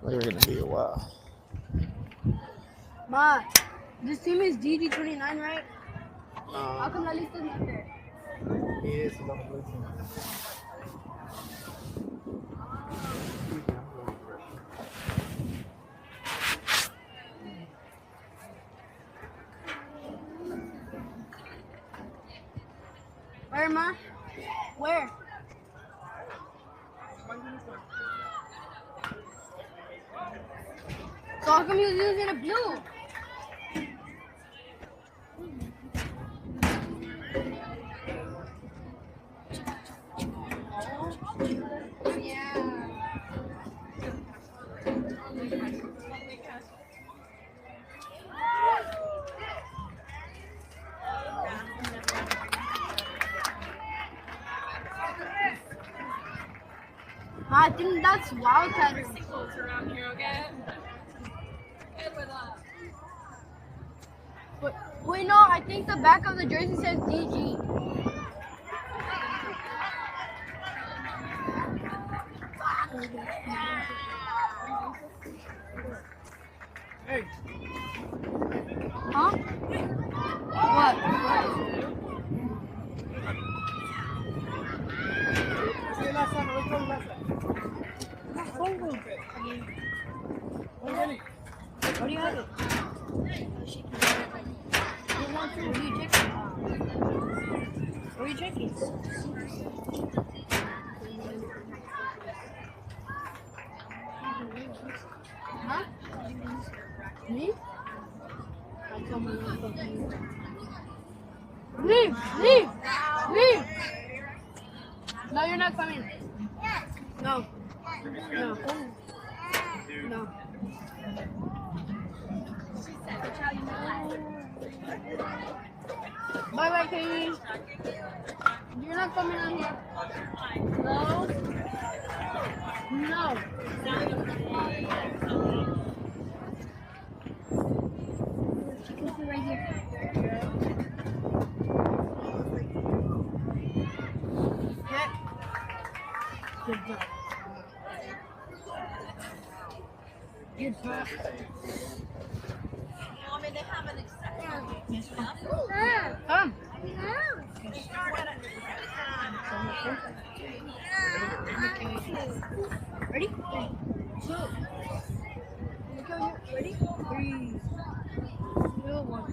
They're gonna be a while. Ma, this team is DG29, right? How come La Lista's not there? Yes, a lot of blue team. Where, Ma? Where? So how come he was using a blue? I think that's Wildcatters. Close around here, okay? Good with us. Wait, no, I think the back of the jersey says DG. Hey. Huh? What? What do you have it? Where are you checking? Huh? Me? Leave! Leave! Leave! No, you're not coming. No. No. No. Bye bye, Katie. You're not coming on here. No. No. She can sit right here. Okay. Good job. Good job. Mommy, they have an exception. Yes, come. Come. Ready? 2. Look over here. Ready? 3, 2, 1.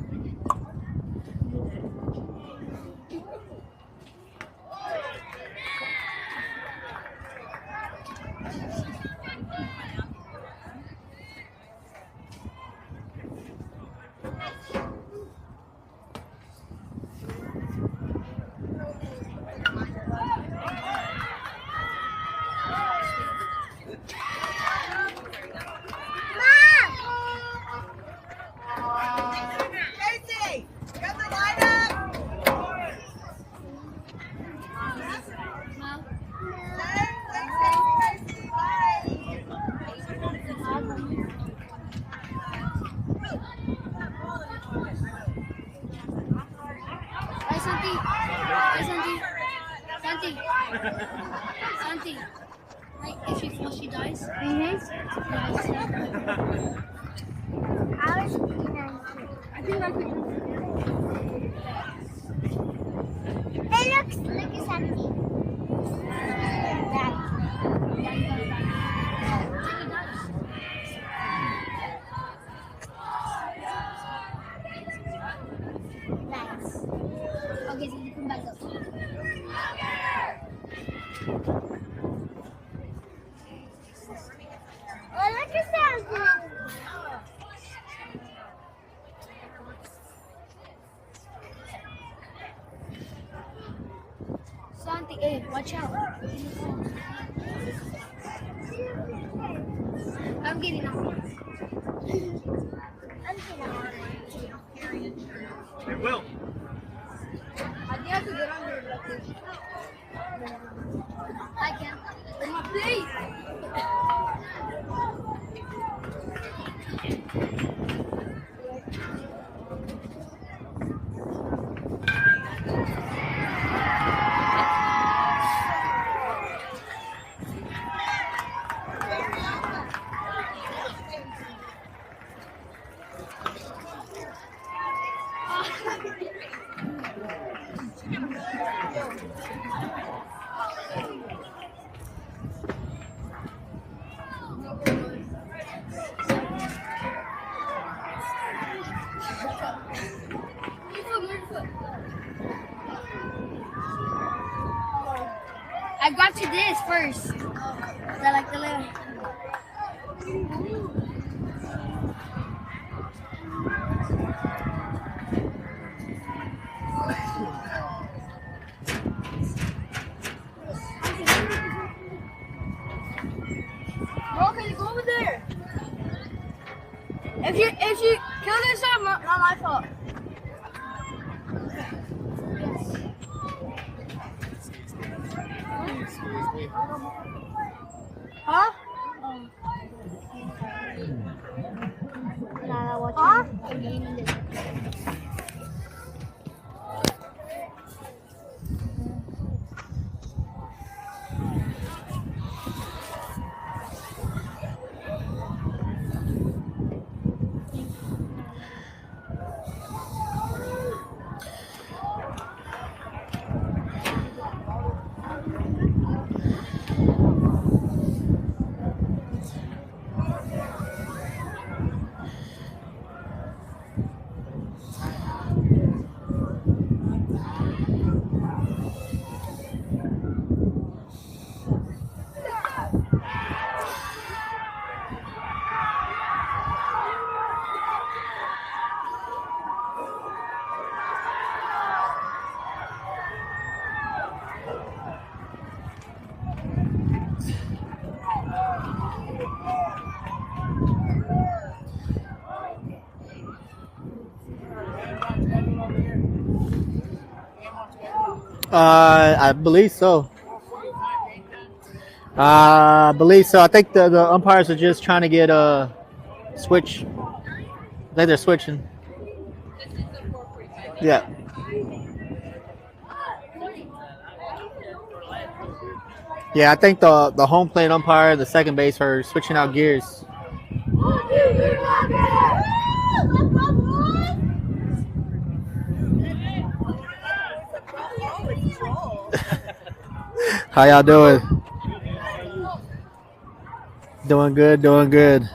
Santi, like if she falls, she dies. I think I could. It looks like Santi. Nice. Okay, so you come back up. Oh, look at that. Santi, hey, watch out. I'm getting up. It will. I think I could get on there like this. I can. With my feet. to this first. I like the little. Bro, can you go over there? If you kill this, not my fault. Huh? Huh? I believe so. I believe so. I think the umpires are just trying to get a switch. I think they're switching. Yeah. Yeah, I think the home plate umpire, the second base are switching out gears. How y'all doing? Doing good, doing good.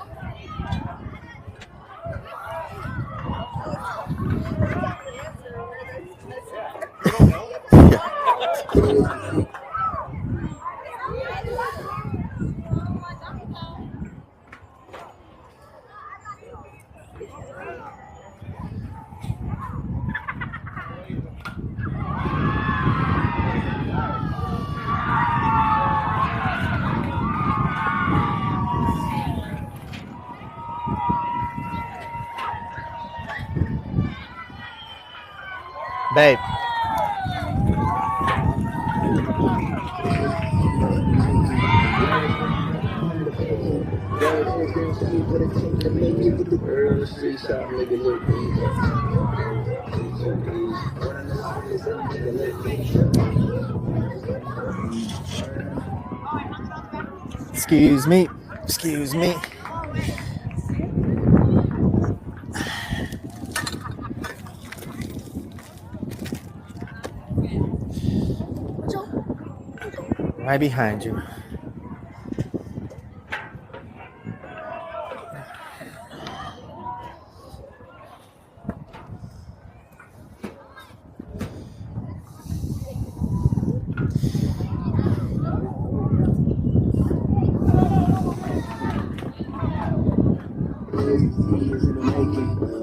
Babe. Excuse me. Excuse me. Right behind you.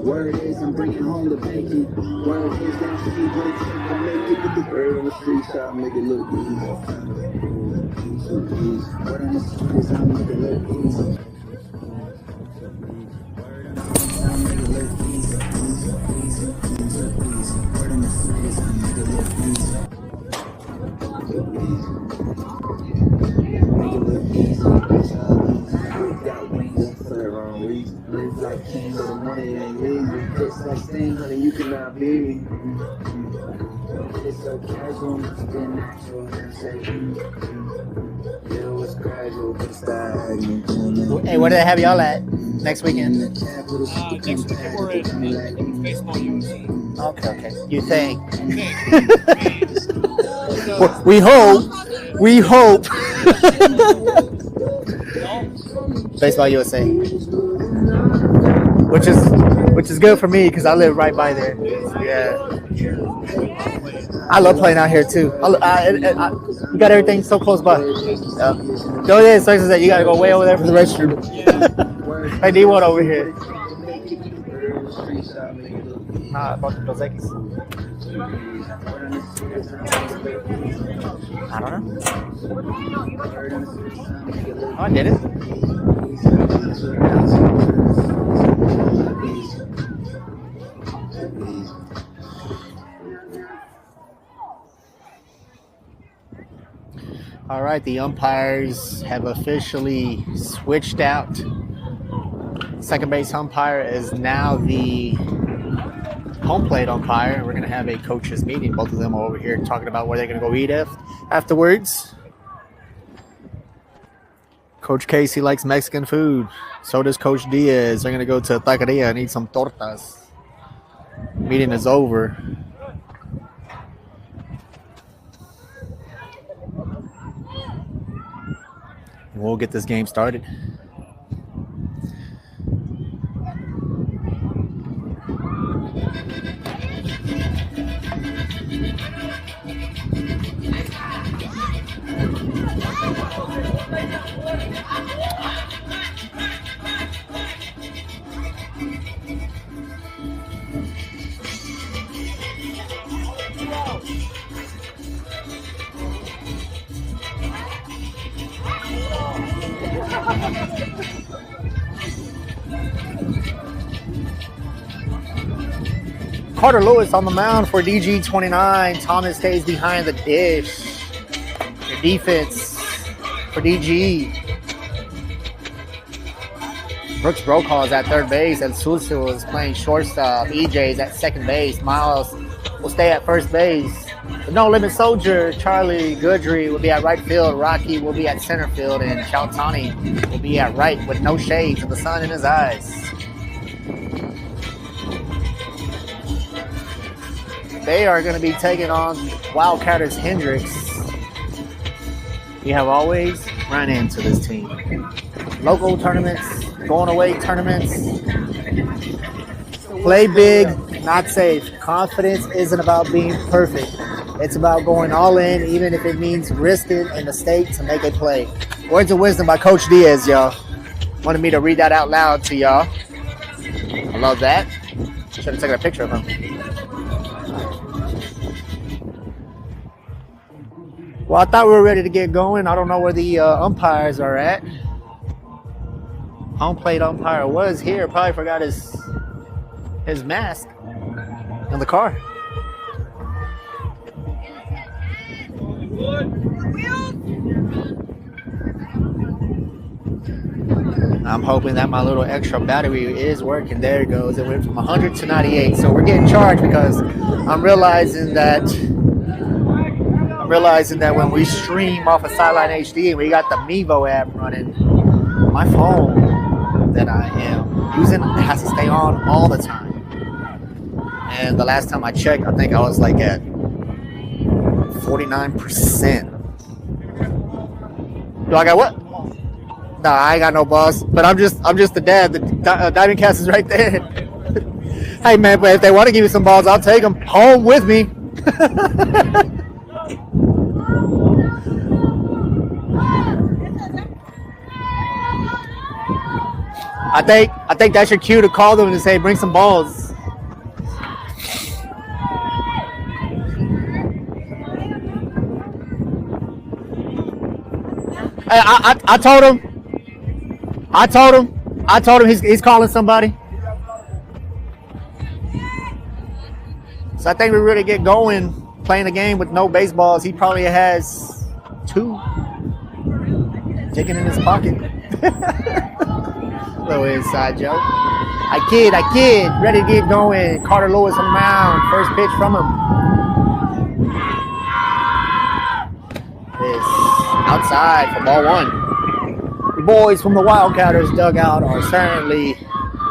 Word is I'm bringing home the bacon. Word is that she what it take to make it. With the bird on the street side, make it look easy. Word on the street is I make it look easy. Word on the street is I make it look easy. Word on the street is I make it look easy. Make it look easy. Got wings and fur on reason. Live like king, but the money ain't easy. Just like Sting, honey, you cannot be me. It's so casual, it's been natural. Say, yeah, it was gradual, but it's stagnant. Hey, where do they have y'all at next weekend? Next weekend we're at baseball UFC. Okay. You think? So, We hope. We hope. Baseball USA. Which is good for me because I live right by there. Yeah. I love playing out here too. You got everything so close by. The only thing that sucks is that you gotta go way over there for the restroom. I need one over here. Nah, about Dos Equis. I don't know. Oh, I did it. All right, the umpires have officially switched out. Second base umpire is now the home plate umpire. We're going to have a coaches meeting. Both of them are over here talking about where they're going to go eat afterwards. Coach Casey likes Mexican food. So does Coach Diaz. They're going to go to Taqueria and eat some tortas. Meeting is over. We'll get this game started. Carter Lewis on the mound for DG29. Thomas stays behind the dish. The defense for DG. Brooks Brokaw is at third base, and Sulsu is playing shortstop. EJ's at second base. Miles will stay at first base. The No Limit Soldier, Charlie Goodry, will be at right field. Rocky will be at center field, and Chautani will be at right with no shades and the sun in his eyes. They are going to be taking on Wildcatters Hendrix. We have always run into this team. Local tournaments, going away tournaments. Play big, not safe. Confidence isn't about being perfect. It's about going all in, even if it means risking a mistake to make a play. Words of wisdom by Coach Diaz, y'all. Wanted me to read that out loud to y'all. I love that. Should have taken a picture of him. Well, I thought we were ready to get going. I don't know where the umpires are at. Home plate umpire was here. Probably forgot his mask in the car. I'm hoping that my little extra battery is working. There it goes. It went from 100 to 98. So we're getting charged because I'm realizing that when we stream off of Sideline HD and we got the Mevo app running, my phone that I am using has to stay on all the time. And the last time I checked, I think I was like at 49%. Do I got what? No, I ain't got no balls. But I'm just the dad. The Diamond Cast is right there. Hey man, but if they want to give me some balls, I'll take them home with me. I think that's your cue to call them and say, bring some balls. Hey, I told him he's calling somebody. So I think we really get going playing a game with no baseballs. He probably has 2 ticking in his pocket. Little inside joke. I kid. Ready to get going. Carter Lewis on the mound. First pitch from him. This outside for ball 1. The boys from the Wildcatters dugout are certainly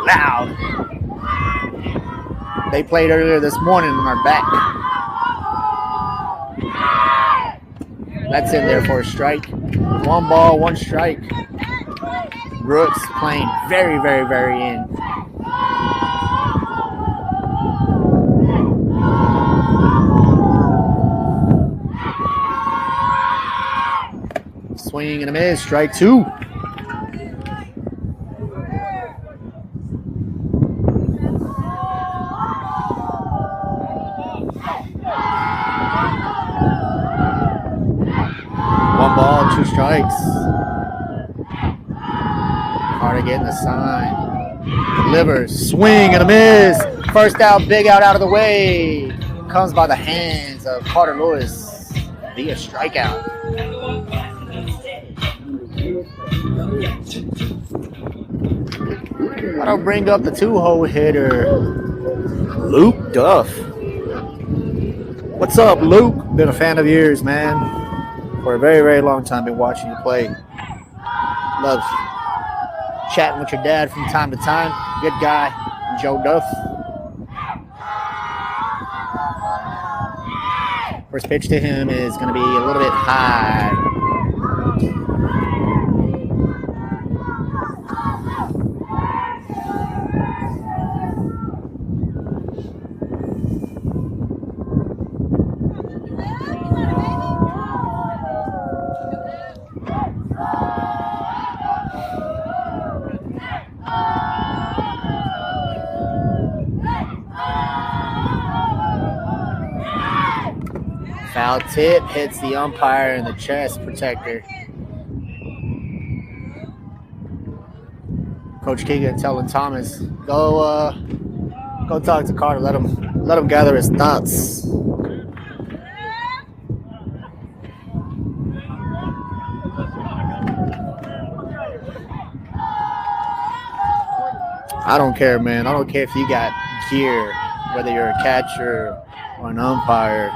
loud. They played earlier this morning and are back. That's in there for a strike. 1 ball, 1 strike. Brooks playing very, very, very in. Swing and a miss. Strike 2. One ball, 2 strikes. Carter getting the sign. Delivers. Swing and a miss. First out, big out of the way. Comes by the hands of Carter Lewis via strikeout. I don't bring up the 2-hole hitter, Luke Duff. What's up, Luke? Been a fan of yours, man. For a very, very long time, been watching you play. Love chatting with your dad from time to time. Good guy, Joe Duff. First pitch to him is going to be a little bit high. Foul tip hits the umpire in the chest protector. Coach Keegan telling Thomas, go talk to Carter. Let him gather his thoughts. I don't care, man. I don't care if you got gear, whether you're a catcher or an umpire.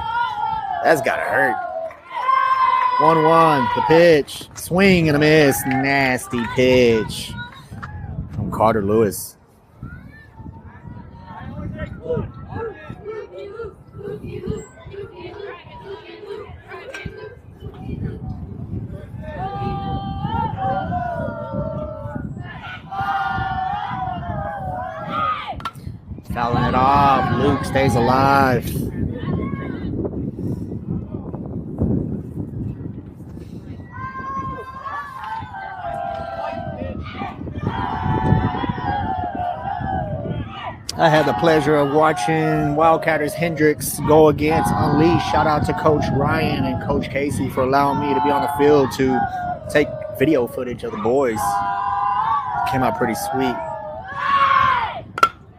That's gotta hurt. 1-1, the pitch. Swing and a miss. Nasty pitch from Carter Lewis. Fouling it off. Luke stays alive. I had the pleasure of watching Wildcatters Hendrix go against Unleashed. Shout out to Coach Ryan and Coach Casey for allowing me to be on the field to take video footage of the boys. Came out pretty sweet.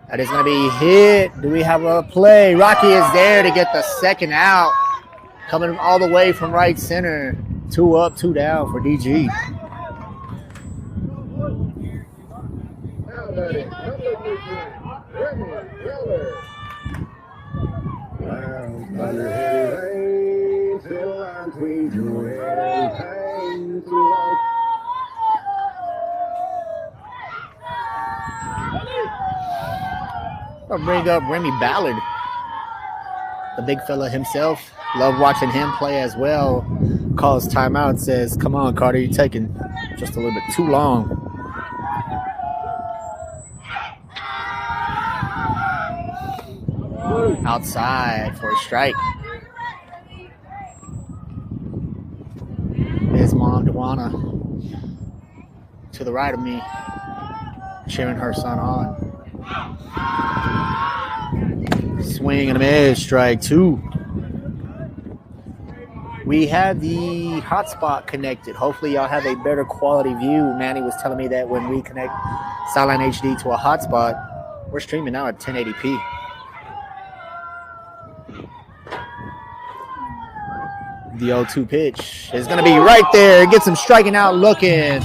That is going to be hit. Do we have a play? Rocky is there to get the second out. Coming all the way from right center. 2 up, 2 down for DG. I'll bring up Remy Ballard, the big fella himself. Love watching him play as well. Calls timeout, says, "Come on, Carter, you're taking just a little bit too long." Outside for a strike. His mom, Dewana, to the right of me, cheering her son on. Swing and a miss, strike 2. We have the hotspot connected. Hopefully y'all have a better quality view. Manny was telling me that when we connect Sideline HD to a hotspot, we're streaming now at 1080p. The 0-2 pitch is going to be right there. Gets him striking out looking.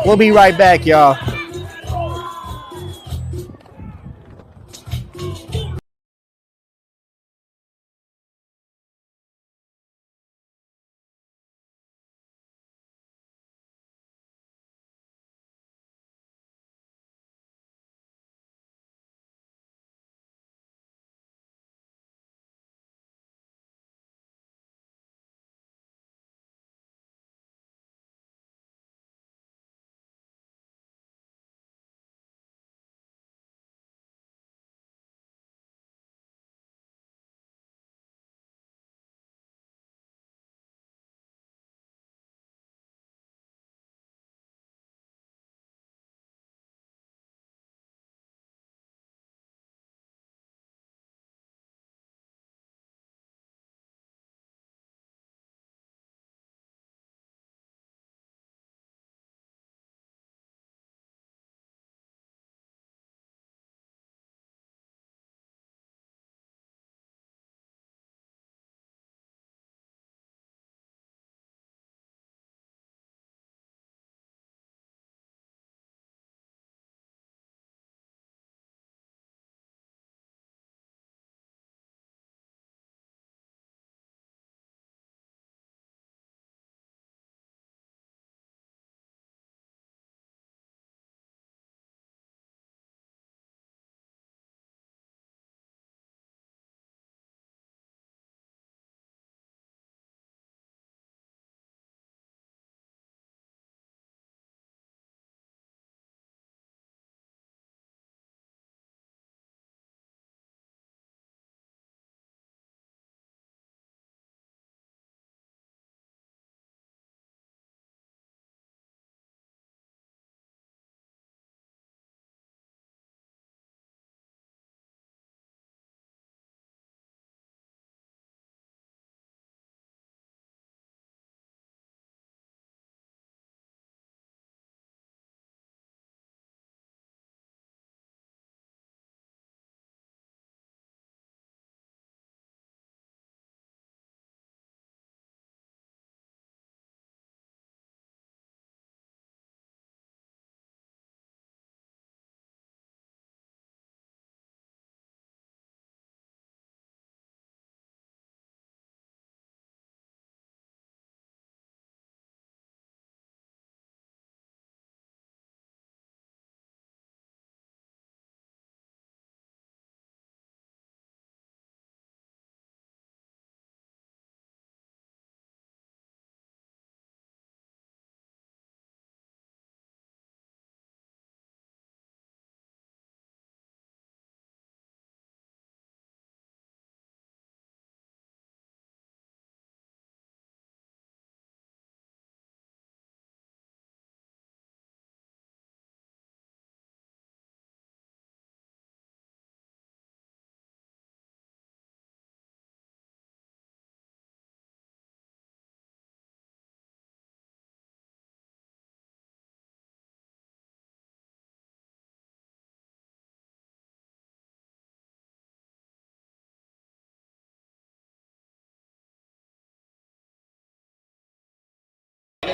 We'll be right back, y'all.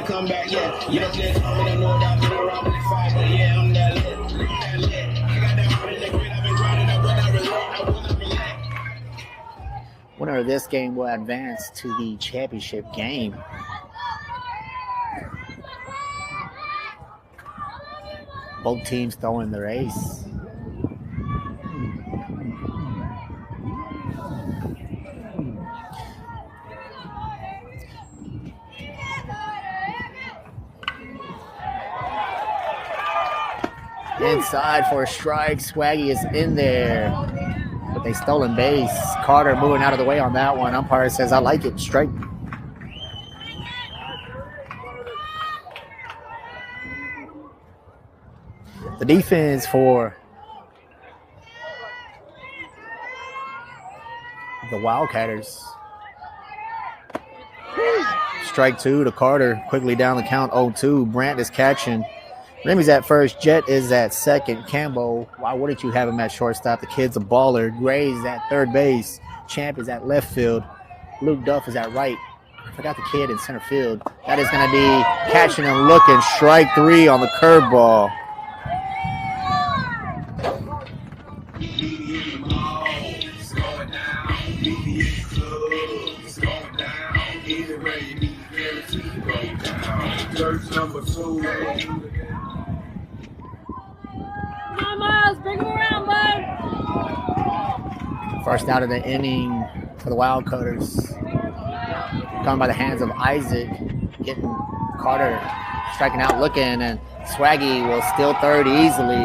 I come back, yeah. You don't just tell me to know that I've been around with the fight, but yeah, I'm that lit. That lit. I got that heart in the grid. I've been grinding up when I relate. I will not relent. Winner of this game will advance to the championship game. Both teams throwing the race. Inside for a strike. Swaggy is in there. But they stolen base. Carter moving out of the way on that one. Umpire says, I like it. Strike. The defense for the Wildcatters. Strike two to Carter. Quickly down the count 0-2. Brandt is catching. Remy's at first. Jet is at second. Campbell, why wouldn't you have him at shortstop? The kid's a baller. Gray's at third base. Champ is at left field. Luke Duff is at right. I forgot the kid in center field. That is going to be catching and looking. Strike three on the curveball. Come on, Miles, bring him around, bud. First out of the inning for the Wildcatters. Coming by the hands of Isaac. Getting Carter striking out, looking, and Swaggy will steal third easily.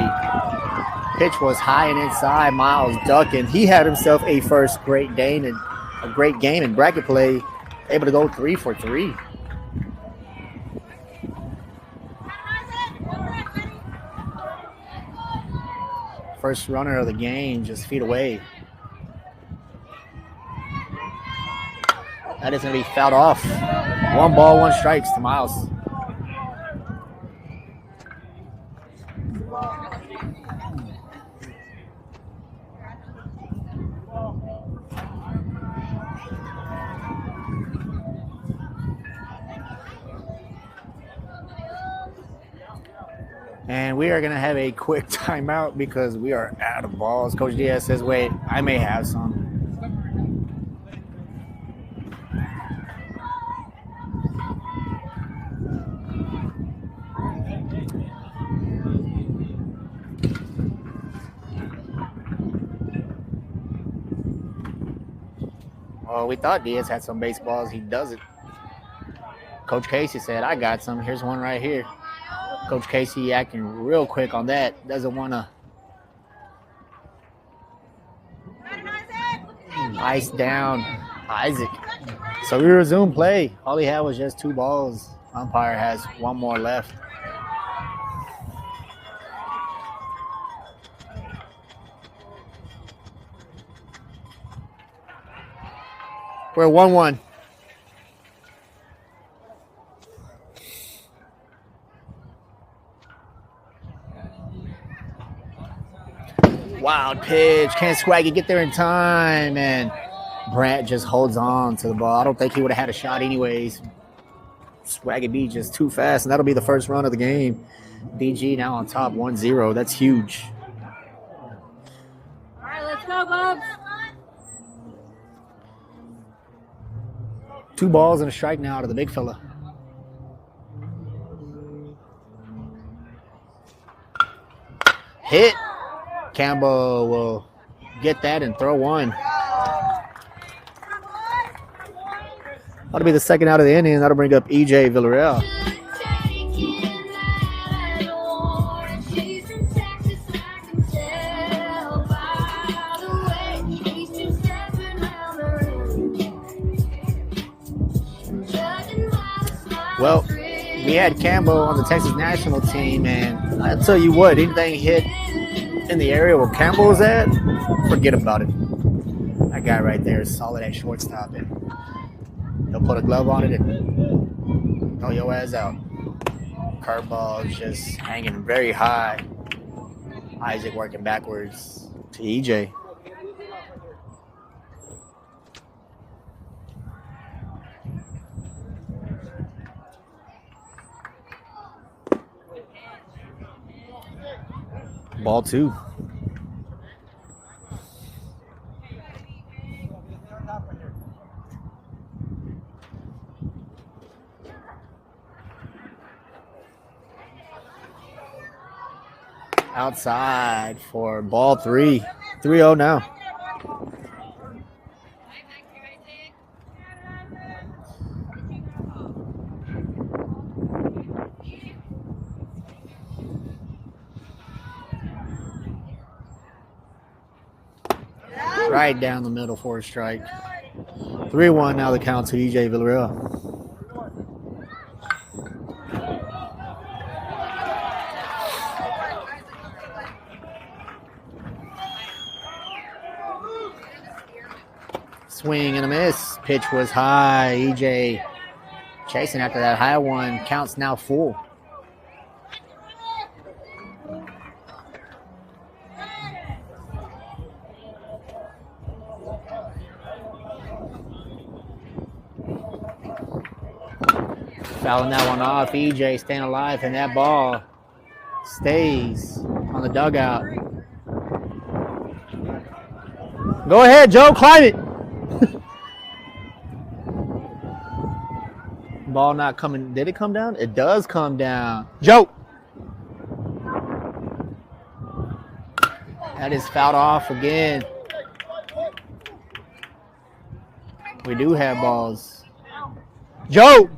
Pitch was high and inside. Miles ducking. He had himself a first great game and a great game in bracket play. Able to go 3 for 3. First runner of the game, just feet away. That is going to be fouled off. 1 ball, 1 strikes to Miles. And we are going to have a quick timeout because we are out of balls. Coach Diaz says, wait, I may have some. Well, we thought Diaz had some baseballs. He doesn't. Coach Casey said, I got some. Here's one right here. Coach Casey acting real quick on that. Doesn't want to ice down Isaac. So we resume play. All he had was just 2 balls. Umpire has 1 more left. We're 1-1. Wild pitch. Can't Swaggy get there in time? And Brandt just holds on to the ball. I don't think he would have had a shot anyways. Swaggy B just too fast, and that'll be the first run of the game. DG now on top 1-0. That's huge. All right, let's go, Bubs. 2 balls and a strike now to the big fella. Hit. Campbell will get that and throw one. That'll be the second out of the inning. That'll bring up EJ Villarreal. Well, we had Campbell on the Texas national team, and I'll tell you what, anything hit in the area where Campbell was at, forget about it. That guy right there is solid at shortstop, and he'll put a glove on it and throw your ass out. Curveball is just hanging very high. Isaac working backwards to EJ. Ball 2. Outside for ball 3. 3-0 now. Right down the middle for a strike. 3-1 now the count to EJ Villarreal. Swing and a miss. Pitch was high. EJ chasing after that high one. Count's now full. Fouling that one off. EJ staying alive, and that ball stays on the dugout. Go ahead, Joe. Climb it. Ball not coming. Did it come down? It does come down. Joe. That is fouled off again. We do have balls. Joe.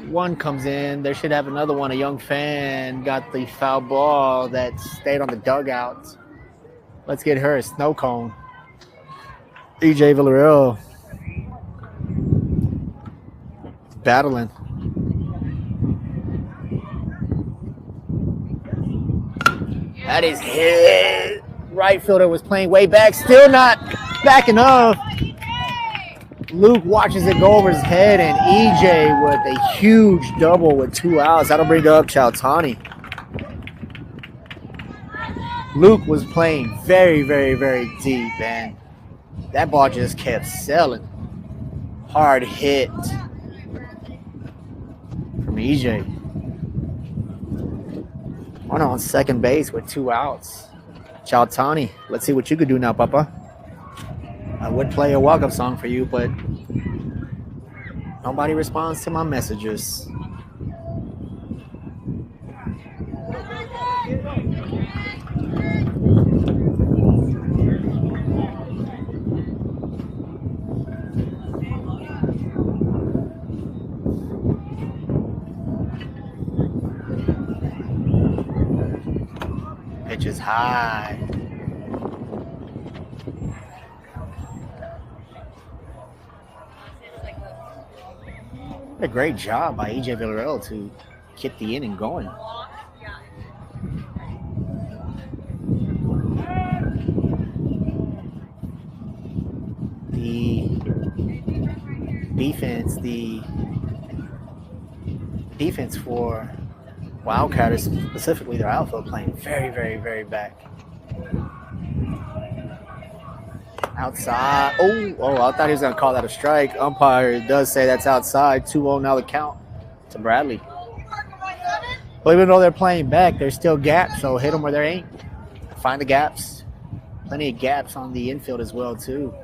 One comes in. They should have another one. A young fan got the foul ball that stayed on the dugout. Let's get her a snow cone. EJ Villarreal battling. That is hit. Right fielder was playing way back. Still not backing up. Luke watches it go over his head, and EJ with a huge double with 2 outs. That'll bring up Chowtani. Luke was playing very, very, very deep, and that ball just kept selling. Hard hit from EJ. One on second base with 2 outs. Chowtani, let's see what you could do now, Papa. I would play a welcome song for you, but nobody responds to my messages. Pitch is high. A great job by EJ Villarreal to get the inning going. The defense for Wildcatters, specifically their outfield, playing very, very, very back. Outside. Oh, I thought he was going to call that a strike. Umpire does say that's outside. 2-0 now the count to Bradley. But even though they're playing back, there's still gaps, so hit them where there ain't. Find the gaps. Plenty of gaps on the infield as well, too.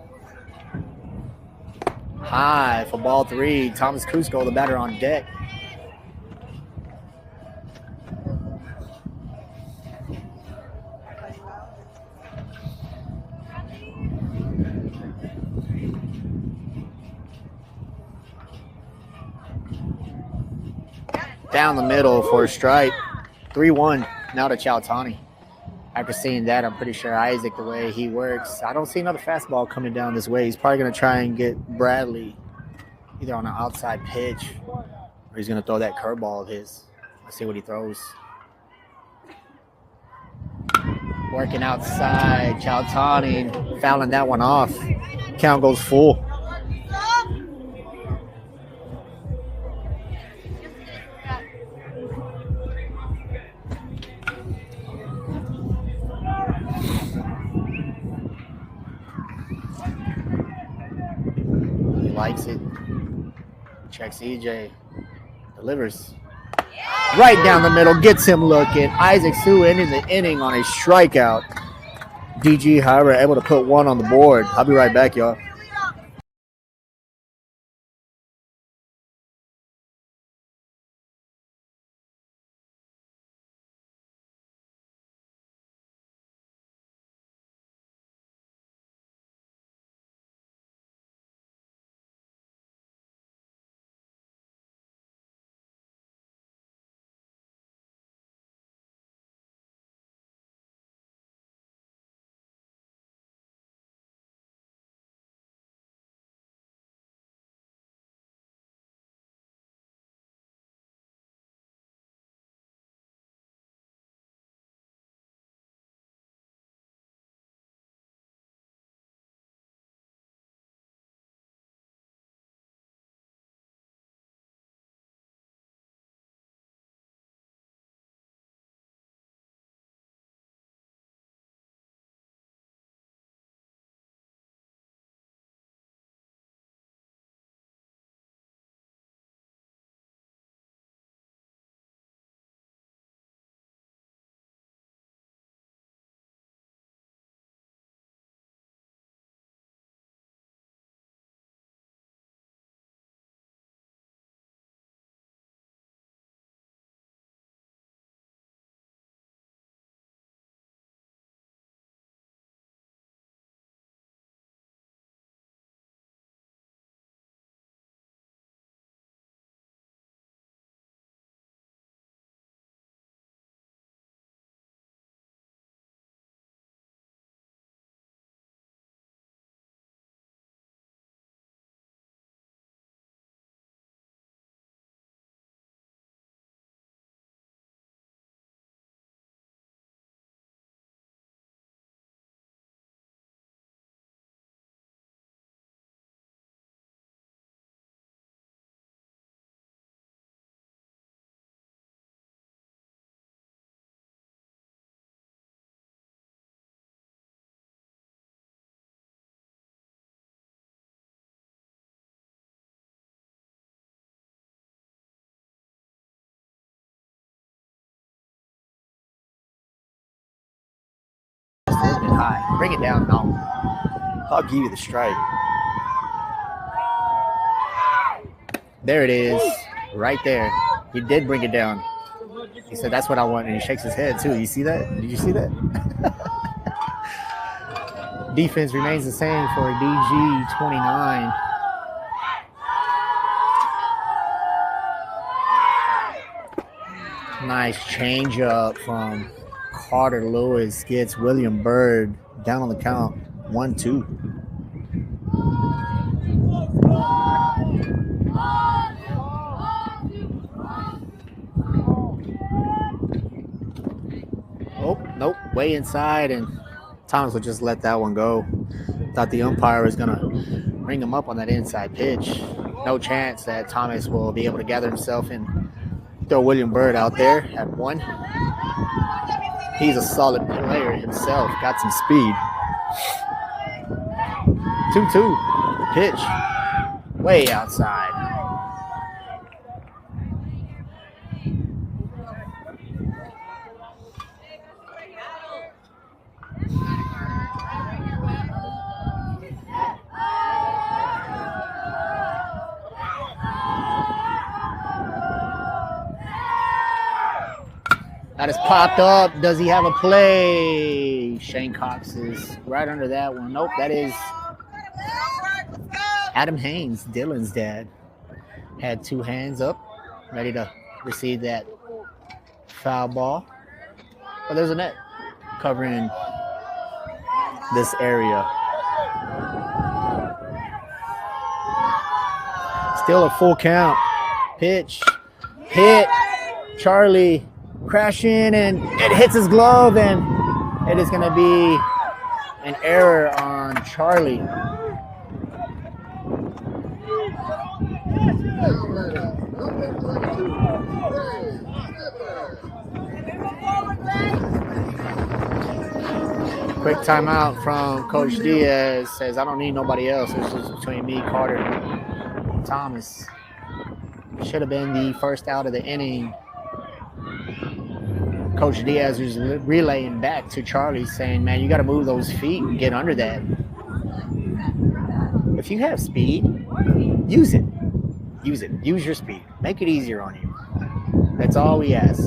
High for ball 3. Thomas Cusco, the batter, on deck. Down the middle for a strike. 3-1 now to Chowtani. After seeing that, I'm pretty sure Isaac, the way he works, I don't see another fastball coming down this way. He's probably going to try and get Bradley either on an outside pitch or he's going to throw that curveball of his. Let's see what he throws. Working outside, Chowtani fouling that one off. Count goes full. Likes it. Checks EJ. Delivers. Right down the middle. Gets him looking. Isaac Sue ending the inning on a strikeout. DG, however, able to put one on the board. I'll be right back, y'all. A little bit high. Bring it down. No. I'll give you the strike. There it is. Right there. He did bring it down. He said, that's what I want. And he shakes his head, too. You see that? Did you see that? Defense remains the same for DG29. Nice changeup from Carter Lewis. Gets William Bird down on the count. 1-2. Oh, nope. Way inside, and Thomas would just let that one go. Thought the umpire was going to bring him up on that inside pitch. No chance that Thomas will be able to gather himself and throw William Bird out there at 1. He's a solid player himself. Got some speed. 2-2. Pitch. Way outside. That is popped up. Does he have a play? Shane Cox is right under that one. Nope, that is Adam Haynes, Dylan's dad. Had 2 hands up, ready to receive that foul ball. But there's a net covering this area. Still a full count. Pitch. Hit. Charlie crashing, and it hits his glove, and it is going to be an error on Charlie. Quick timeout from Coach Diaz. Says, I don't need nobody else. It's just between me, Carter, and Thomas. Should have been the first out of the inning. Coach Diaz was relaying back to Charlie saying, man, you got to move those feet and get under that. If you have speed, use it. Use it. Use your speed. Make it easier on you. That's all we ask.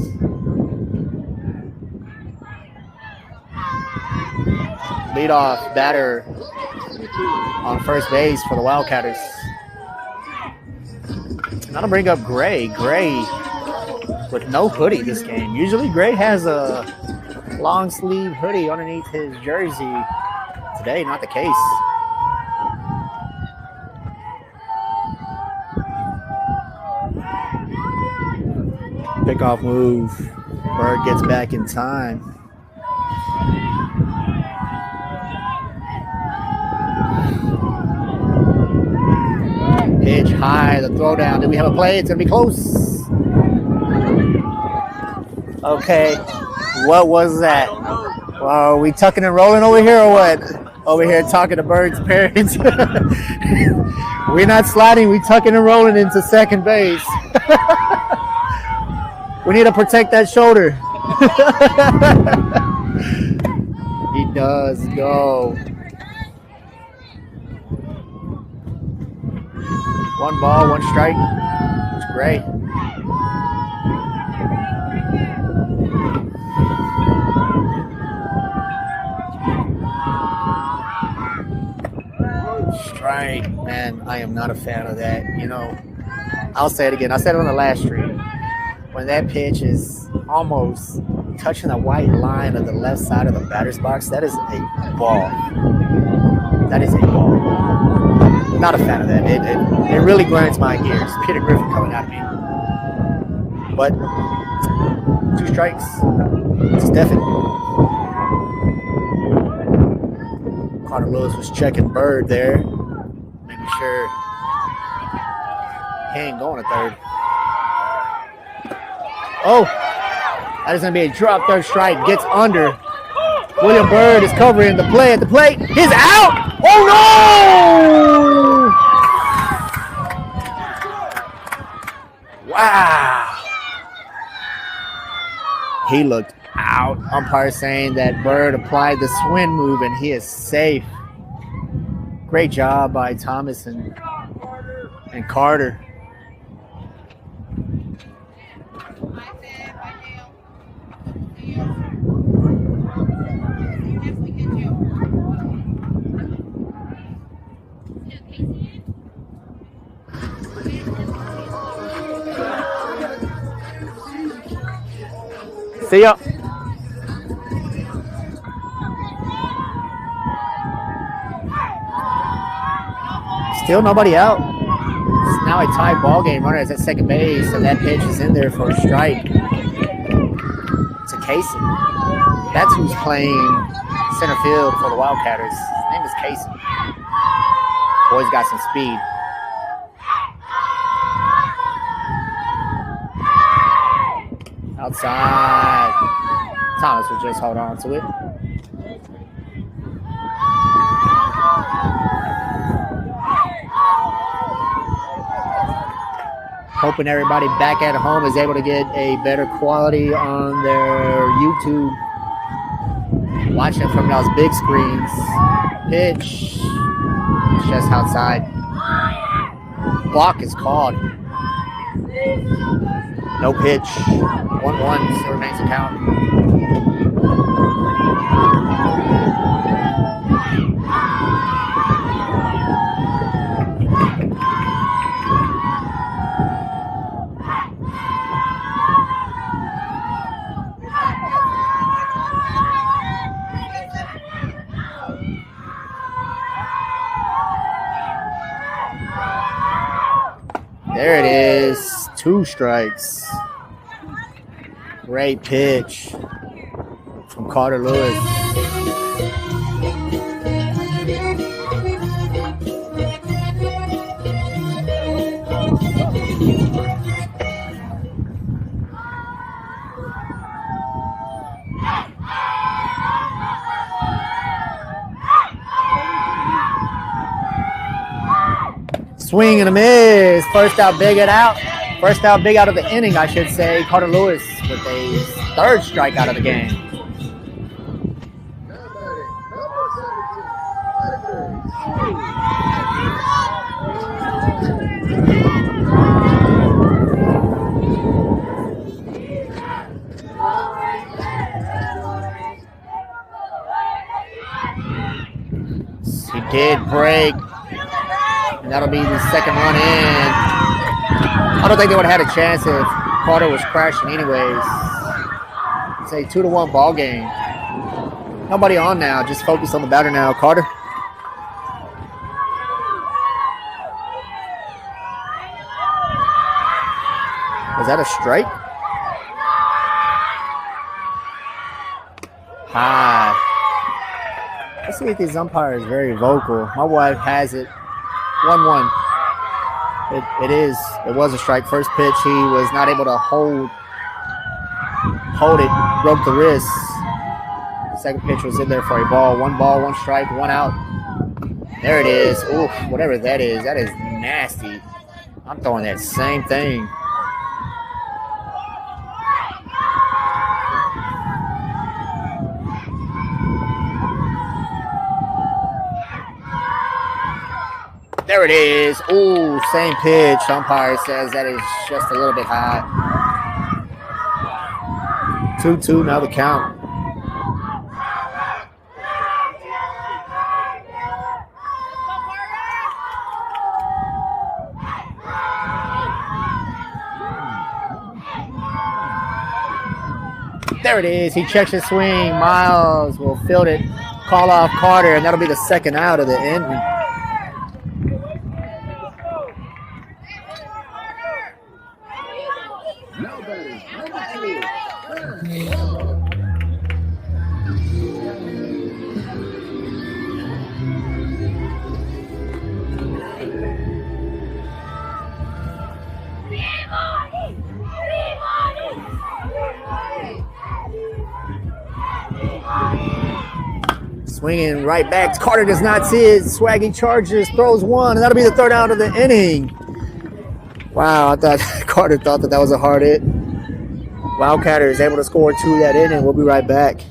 Leadoff batter on first base for the Wildcatters. Now to bring up Gray. Gray with no hoodie this game. Usually Gray has a long sleeve hoodie underneath his jersey. Today, not the case. Pickoff move. Bird gets back in time. Pitch high, the throwdown. Do we have a play? It's going to be close. Okay. What was that? Well, are we tucking and rolling over here or what? Over here talking to Bird's parents. We're not sliding. We tucking and rolling into second base. We need to protect that shoulder. He does go. 1 ball, 1 strike. It's great. Strike, man. I am not a fan of that. You know, I'll say it again. I said it on the last stream. When that pitch is almost touching the white line of the left side of the batter's box, that is a ball. That is a ball. Not a fan of that. It really grinds my gears. Peter Griffin coming out of me. But 2 strikes. It's Stephen. Carter Lewis was checking Bird there, making sure he ain't going to third. Oh, that is going to be a drop. 3rd strike. Gets under. William Bird is covering the play at the plate. He's out. Oh, no! Wow. He looked out. Umpire saying that Bird applied the swing move and he is safe. Great job by Thomas and Carter. See ya. Still nobody out. It's now a tie ball game. Runner is at second base, and that pitch is in there for a strike. To Casey. That's who's playing center field for the Wildcatters. His name is Casey. Boy's got some speed. Outside. Thomas will just hold on to it. Hoping everybody back at home is able to get a better quality on their YouTube. Watching from those big screens. Pitch. It's just outside. Block is called. No pitch. 1-1 still remains to count. There it is. 2 strikes. Great pitch from Carter Lewis. Swing and a miss. First out, big it out First out, big out of the inning, I should say. Carter Lewis with a third strikeout of the game. He did break, and that'll be the second run in. I don't think they would have had a chance if Carter was crashing anyways. It's a 2-1 ball game. Nobody on now, just focus on the batter now. Carter. Was that a strike? High. Let's see if these umpires are very vocal. My wife has it 1-1. It was a strike. First pitch, he was not able to hold it, broke the wrist. Second pitch was in there for a ball. 1 ball, 1 strike, 1 out. There it is. Oof, whatever that is nasty. I'm throwing that same thing. There it is. Ooh, same pitch. Umpire says that is just a little bit high. 2-2, now the count. There it is. He checks his swing. Miles will field it. Call off Carter, and that'll be the second out of the inning. Swinging right back. Carter does not see it. Swaggy charges, throws 1, and that'll be the third out of the inning. Wow, I thought Carter thought that was a hard hit. Wildcatters able to score 2 that inning. We'll be right back.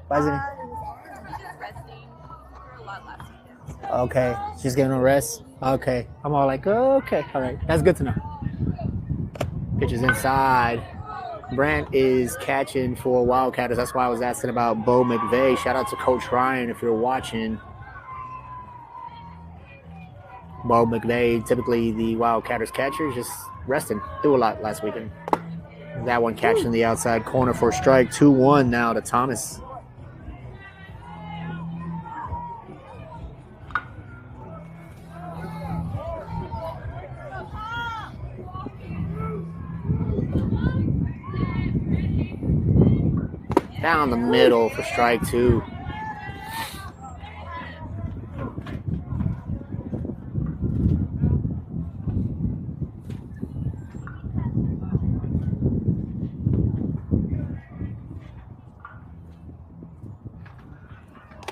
Why isn't he? She's resting for a lot last weekend. Okay, she's giving him a rest. Okay, I'm all like, okay, all right, that's good to know. Pitch is inside. Brant is catching for Wildcatters. That's why I was asking about Bo McVeigh. Shout out to Coach Ryan if you're watching. Bo McVeigh, typically the Wildcatters catcher, just resting. Threw a lot last weekend. That one catching the outside corner for a strike. 2-1 now to Thomas. Down the middle for strike 2.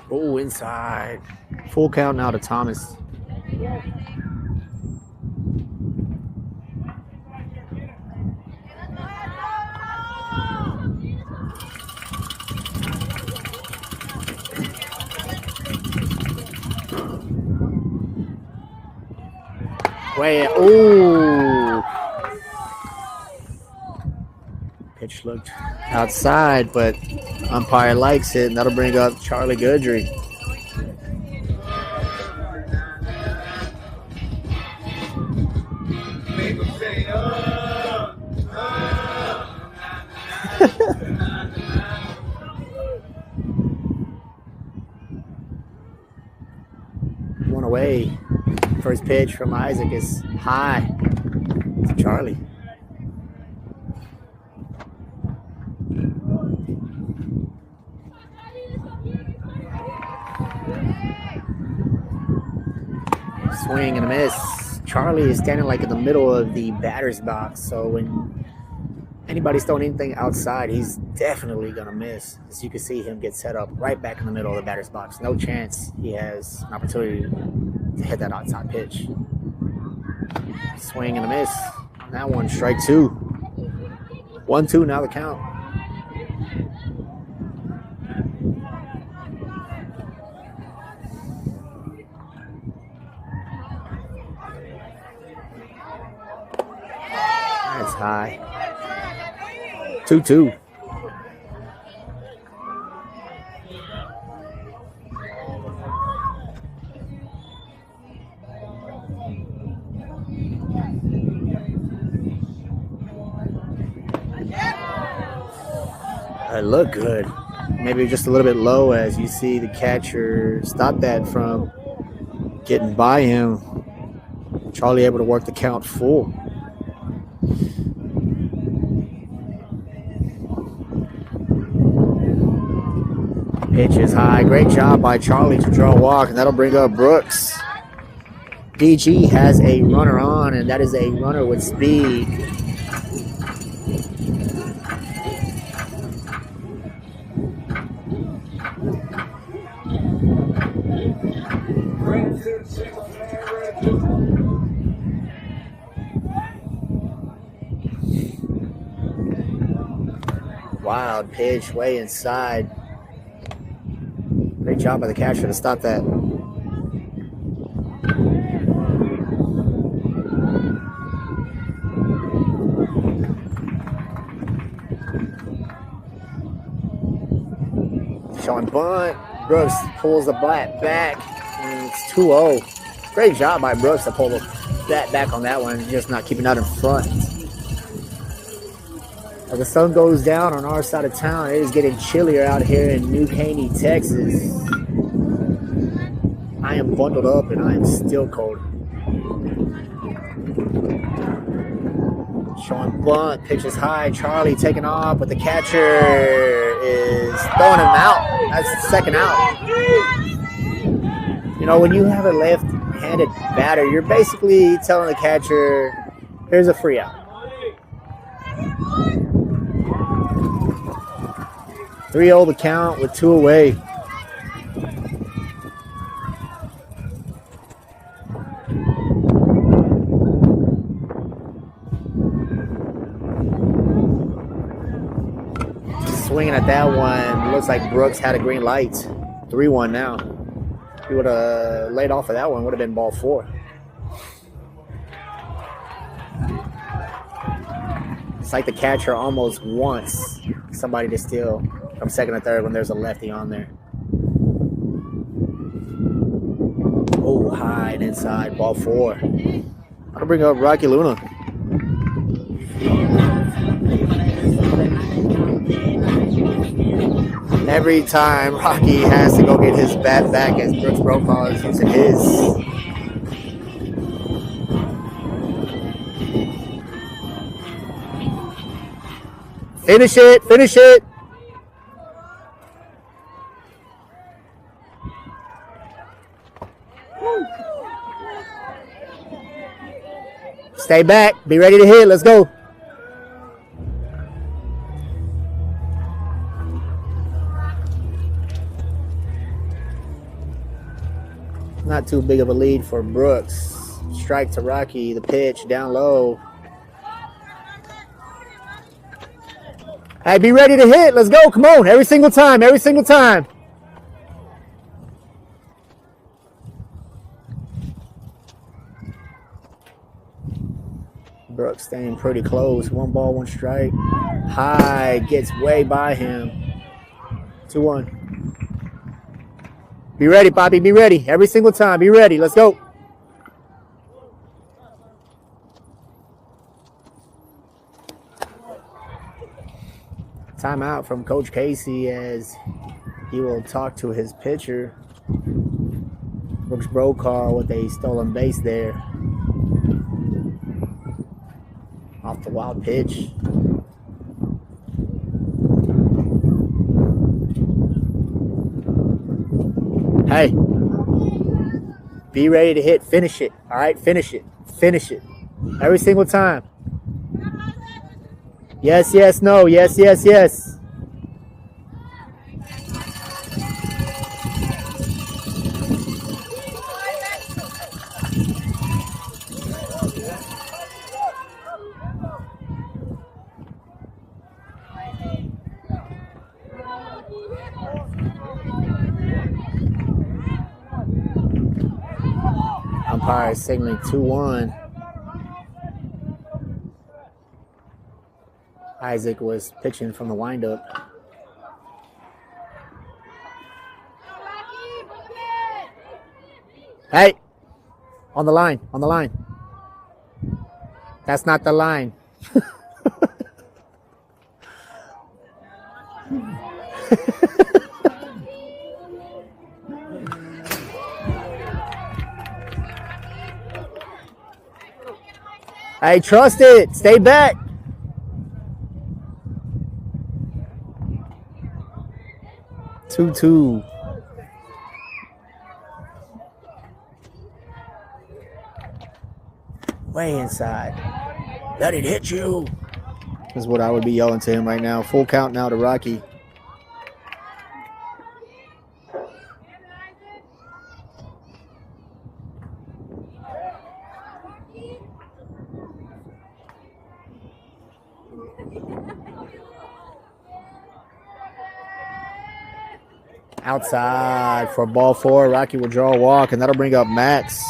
Oh, inside. Full count now to Thomas. Way, ooh. Pitch looked outside, but umpire likes it, and that'll bring up Charlie Goodry. One away. First pitch from Isaac is high to Charlie. Swing and a miss. Charlie is standing like in the middle of the batter's box, so when anybody's throwing anything outside, he's definitely gonna miss. As you can see him get set up right back in the middle of the batter's box. No chance he has an opportunity to hit that outside pitch. Swing and a miss. That one, strike 2. 1-2 now the count. That's high. 2-2. It looked good. Maybe just a little bit low as you see the catcher stop that from getting by him. Charlie able to work the count full. Pitch is high. Great job by Charlie to draw a walk, and that'll bring up Brooks. DG has a runner on, and that is a runner with speed. Wild pitch way inside. Great job by the catcher to stop that. Showing bunt. Brooks pulls the bat back, and it's 2-0. Great job by Brooks to pull the bat back on that one, just not keeping out in front. As the sun goes down on our side of town, it is getting chillier out here in New Caney, Texas. I am bundled up and I am still cold. Showing bunt, pitches high. Charlie taking off, but the catcher is throwing him out. That's the second out. You know, when you have a left-handed batter, you're basically telling the catcher, here's a free out. 3-0 the count with 2 away. swinging at that one. Looks like Brooks had a green light. 3-1 now. If he would have laid off of that one, would have been ball 4. It's like the catcher almost wants somebody to steal from second or third when there's a lefty on there. Oh, high and inside, ball 4. I'll bring up Rocky Luna. Every time Rocky has to go get his bat back as Brooks Brokaw is using his. Finish it, finish it. Stay back, be ready to hit, let's go. Not too big of a lead for Brooks. Strike to Rocky, the pitch down low. Hey, be ready to hit. Let's go. Come on. Every single time. Every single time. Brooks staying pretty close. 1 ball, 1 strike. High. Gets way by him. 2-1. Be ready, Bobby. Be ready. Every single time. Be ready. Let's go. Timeout from Coach Casey as he will talk to his pitcher. Brooks Brokaw with a stolen base there. Off the wild pitch. Hey, be ready to hit. Finish it. All right, finish it. Finish it. Every single time. Yes, yes, no. Yes, yes, yes. Umpire signaling 2-1. Isaac was pitching from the windup. Hey, on the line, on the line. That's not the line. Hey, trust it. Stay back. Two. Way inside. Let it hit you. Is what I would be yelling to him right now. Full count now to Rocky. Outside for ball 4. Rocky will draw a walk, and that'll bring up Max.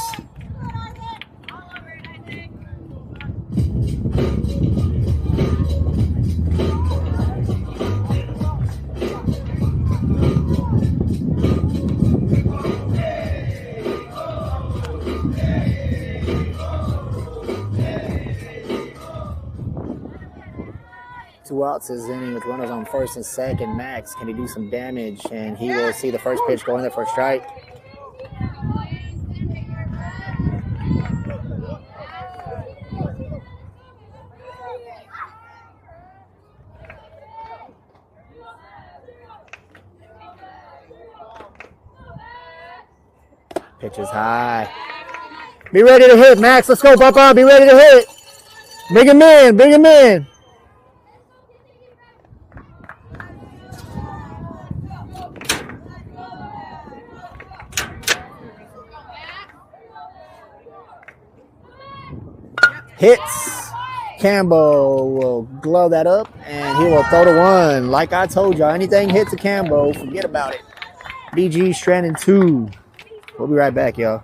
Two outs is inning with runners on first and second. Max, can he do some damage? And he will see the first pitch going there for a strike. Pitch is high. Be ready to hit, Max. Let's go, Papa. Be ready to hit. Bring him in. Bring him in. Hits. Cambo will glove that up, and he will throw the one. Like I told y'all, anything hits a Cambo, forget about it. DG stranding 2. We'll be right back, y'all.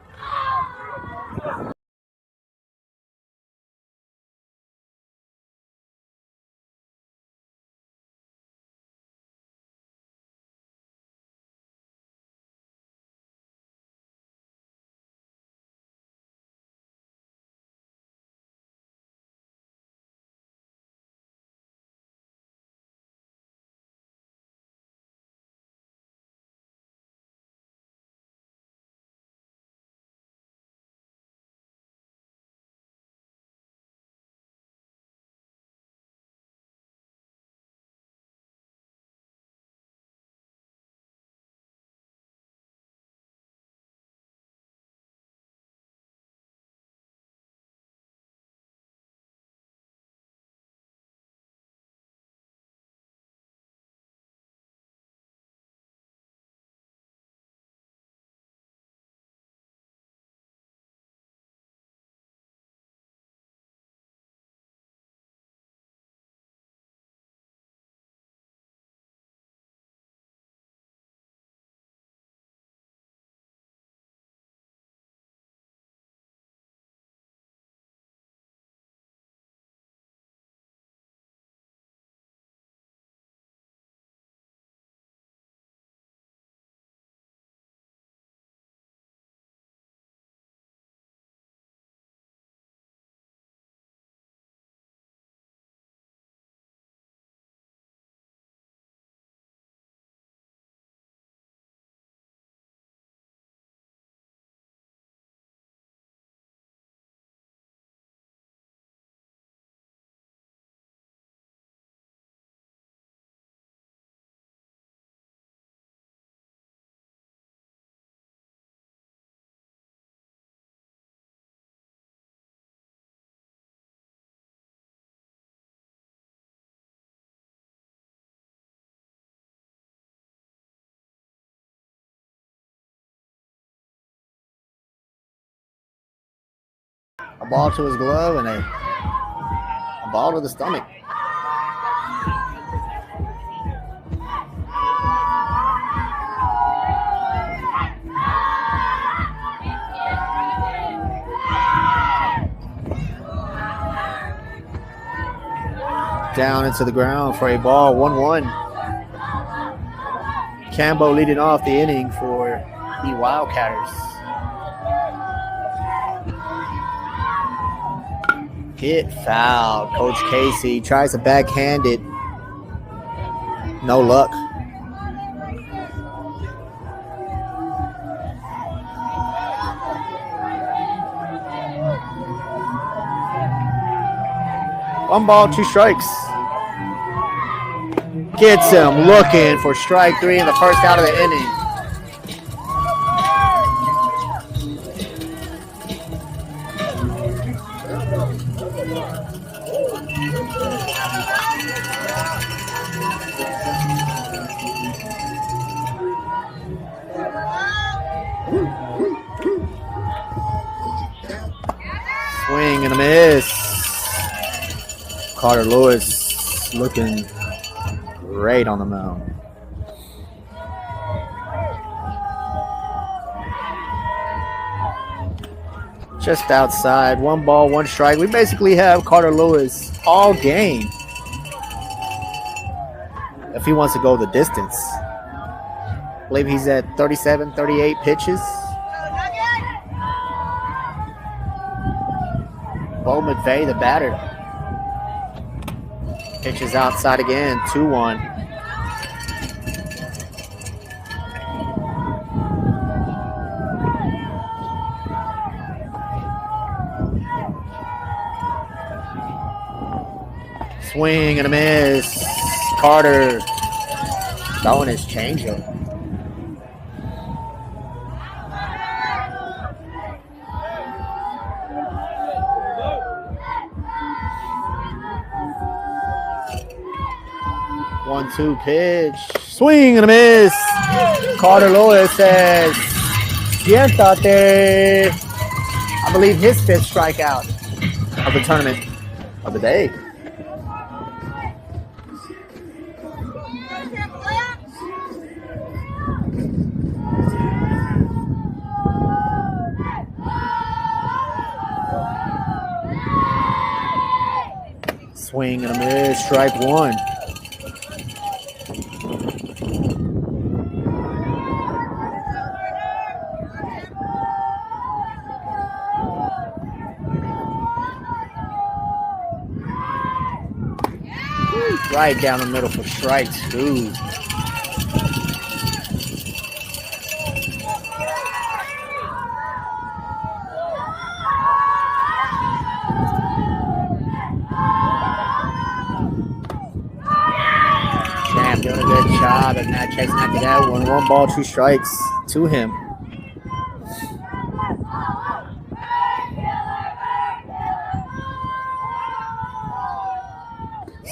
A ball to his glove and a ball to the stomach. Down into the ground for a ball, 1-1. Cambo leading off the inning for the Wildcatters. Hit foul. Coach Casey tries to backhand it. No luck. One ball, 2 strikes. Gets him looking for strike 3 in the first out of the inning. Swing and a miss. Carter Lewis looking great on the mound. Just outside, 1 ball, 1 strike. We basically have Carter Lewis all game if he wants to go the distance. I believe he's at 37, 38 pitches. Bo McVeigh, the batter. Pitches outside again, 2-1. Swing and a miss. Carter throwing his changeup. One-two pitch. Swing and a miss. Carter Lewis says, siéntate. I believe his 5th strikeout of the tournament. of the day. Swing and a miss, strike one. Right down the middle for strike two. Champ doing a good job and not chasing after that one. 1 ball, 2 strikes to him.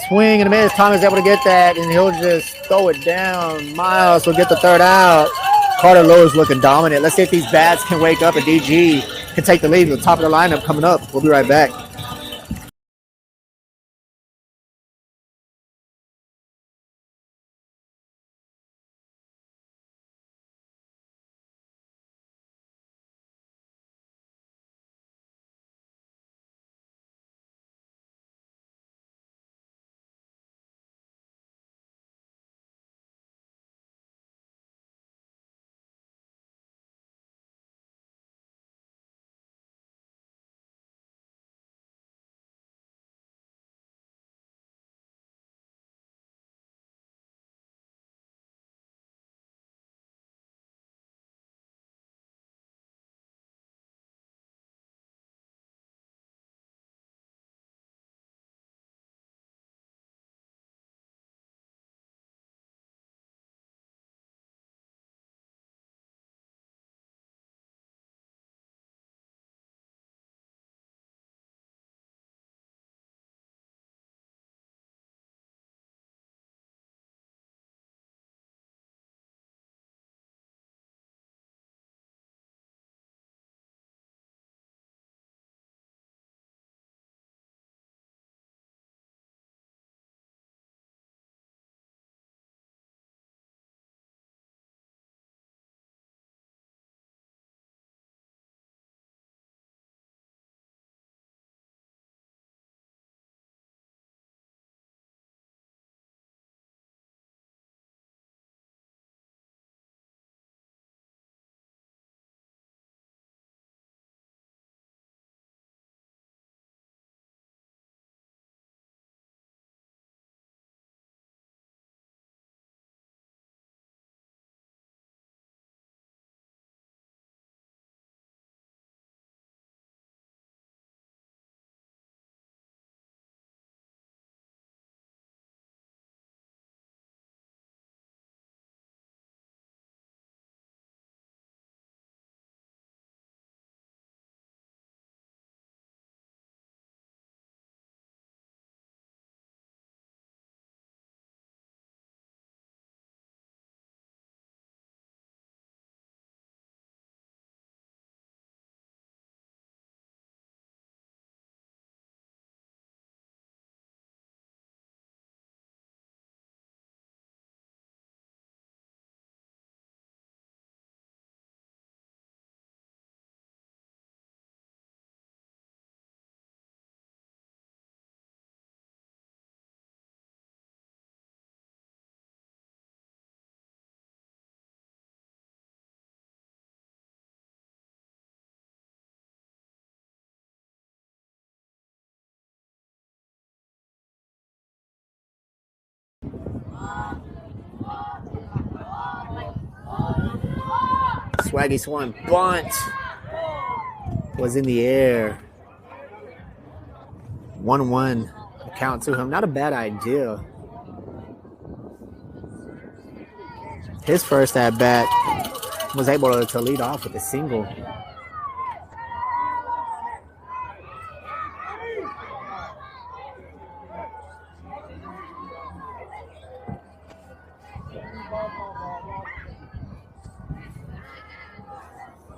Swing and a miss. Thomas able to get that, and he'll just throw it down. Miles will get the third out. Carter Lowe is looking dominant. Let's see if these bats can wake up and DG can take the lead at the top of the lineup coming up. We'll be right back. Swaggy Swan bunt was in the air. 1-1 count to him. Not a bad idea. His first at bat was able to lead off with a single.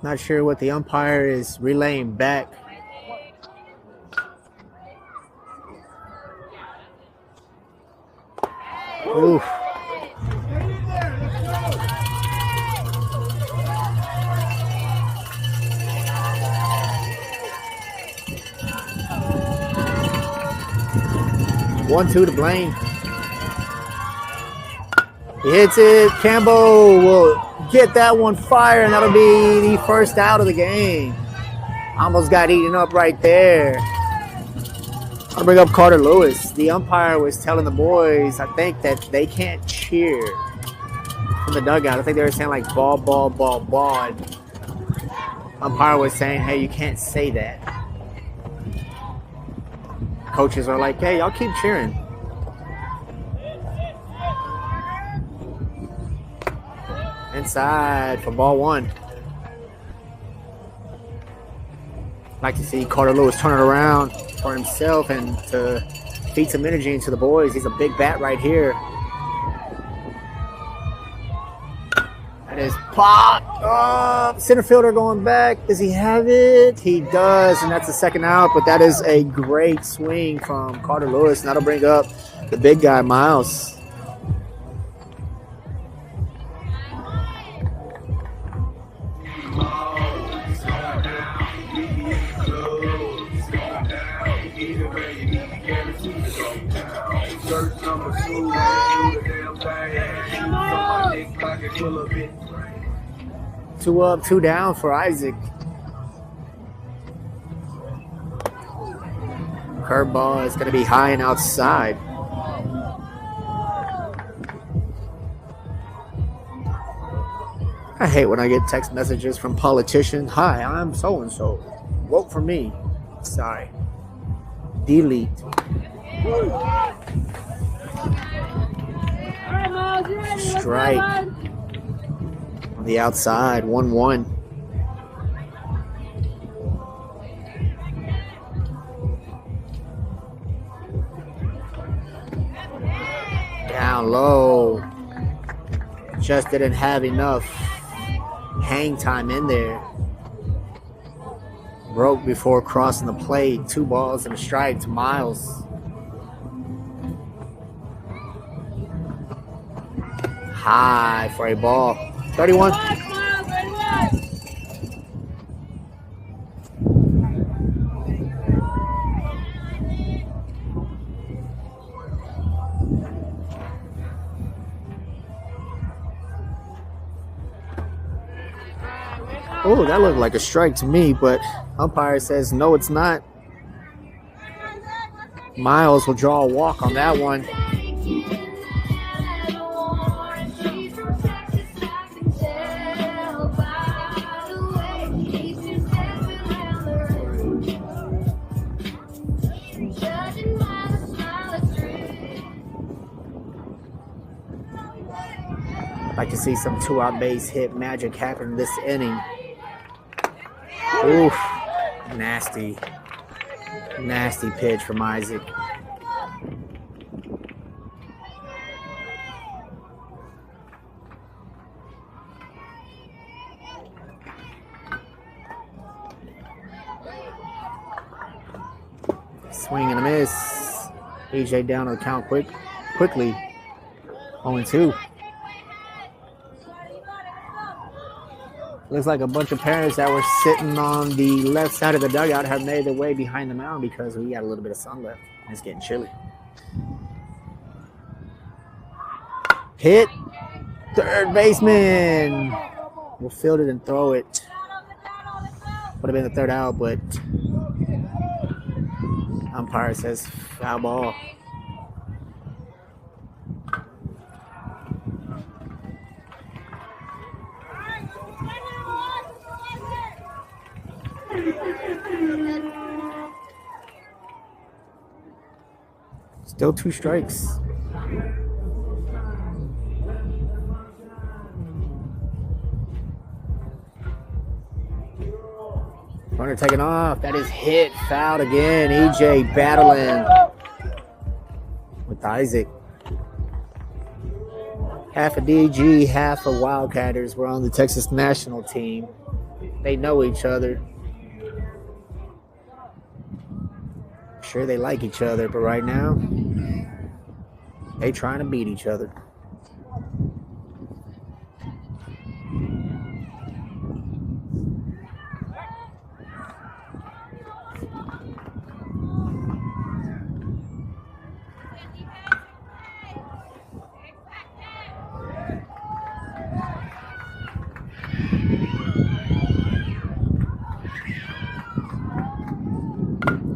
Not sure what the umpire is relaying back. Oof. One, two to Blaine. He hits it. Campbell will get that one fire, and that'll be the first out of the game. Almost got eaten up right there. I'll bring up Carter Lewis. The umpire was telling the boys, I think, that they can't cheer from the dugout. I think they were saying like ball, ball, ball, ball. And umpire was saying, hey, you can't say that. Coaches are like, hey, y'all keep cheering. Inside for ball one. Like to see Carter Lewis turn it around for himself and to feed some energy into the boys. He's a big bat right here. That is popped up. Center fielder going back. Does he have it? He does, and that's the second out. But that is a great swing from Carter Lewis, and that'll bring up the big guy, Miles. Two up, two down for Isaac. Curveball is going to be high and outside. I hate when I get text messages from politicians. Hi, I'm so-and-so. Vote for me. Sorry. Delete. Strike. On the outside, 1-1. Down low. Just didn't have enough hang time in there. Broke before crossing the plate. 2 balls and a strike to Miles. High for a ball. 31. Oh, that looked like a strike to me, but umpire says no, it's not. Miles will draw a walk on that one. Like to see some 2-out base hit magic happen this inning. Oof, nasty pitch from Isaac. Swing and a miss. AJ down to the count quickly. 0-2. Looks like a bunch of parents that were sitting on the left side of the dugout have made their way behind the mound because we got a little bit of sun left. It's getting chilly. Hit. Third baseman will field it and throw it. Would have been the third out, but umpire says foul ball. Still 2 strikes. Runner taken off. That is hit. Fouled again. EJ battling with Isaac. Half a DG, half a Wildcatters were on the Texas national team. They know each other. Sure, they like each other, but right now, They trying to beat each other.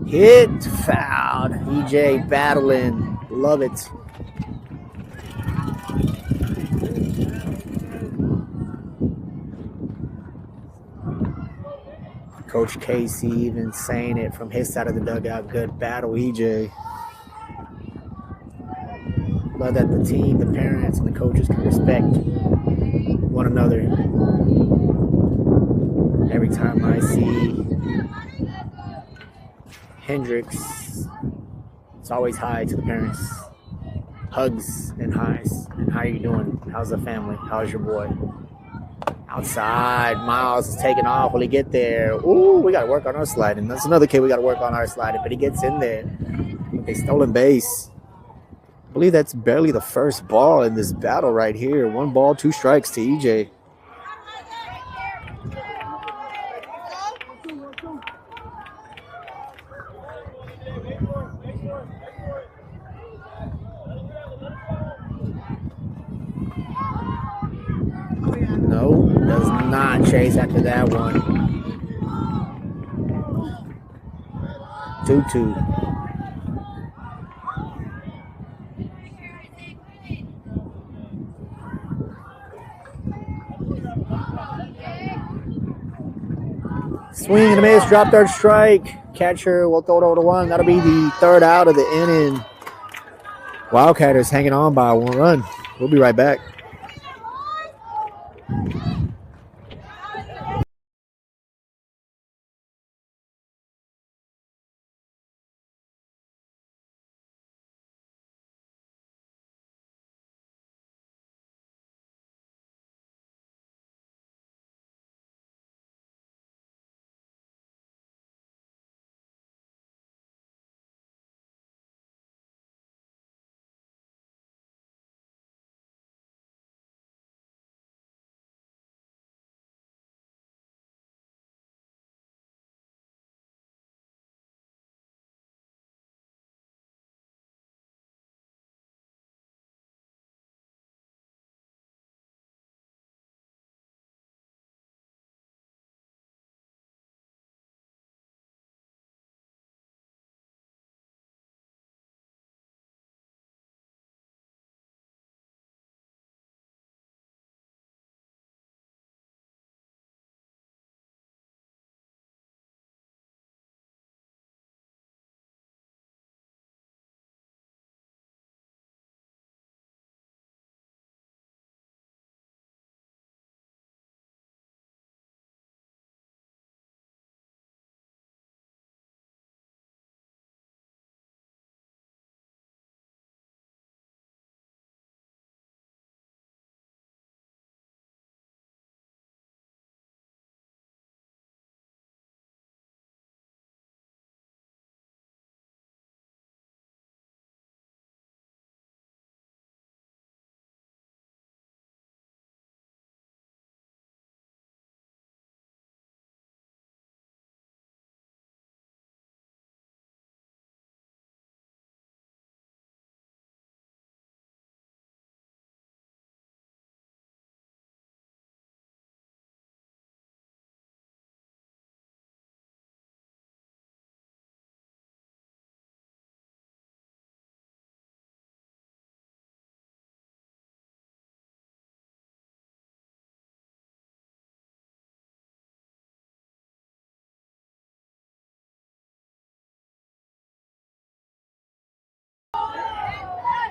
Hit, fouled. EJ battling. Love it. Coach Casey even saying it from his side of the dugout. Good battle, EJ. Love that the team, the parents, and the coaches can respect one another. Every time I see Hendrix, it's always hi to the parents. Hugs and highs. And how are you doing? How's the family? How's your boy? Outside, Miles is taking off. Will he get there? Ooh, we got to work on our sliding. That's another kid we got to work on our sliding, but he gets in there with a stolen base. I believe that's barely the first ball in this battle right here. 1 ball, 2 strikes to EJ. No, does not chase after that one. 2-2. Swing and a miss, drop third strike. Catcher will throw it over to 1. That'll be the 3rd out of the inning. Wildcatters hanging on by 1 run. We'll be right back.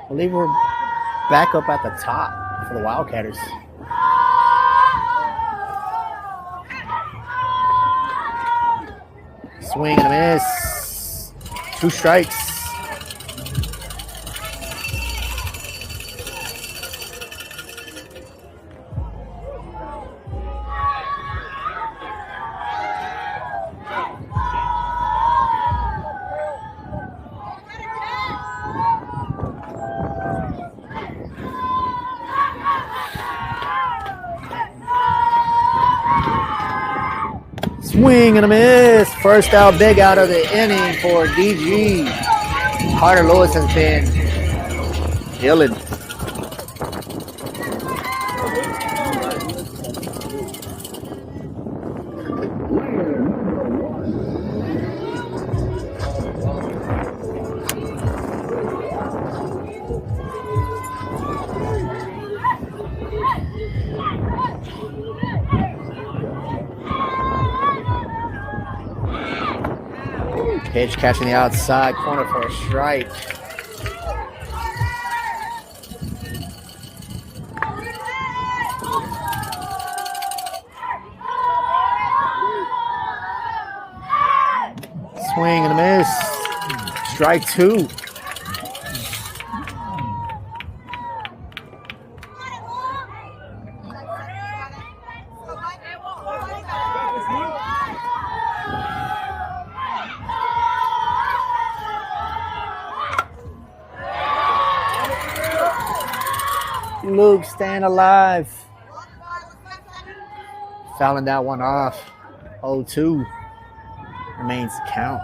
I believe we're back up at the top for the Wildcatters. Swing and a miss. 2 strikes. Swing and a miss. First out, big out of the inning for DG. Carter Lewis has been killing. Pitch catching the outside corner for a strike. Swing and a miss. Strike two. Luke staying alive. Fouling that one off. 0-2. Remains to count.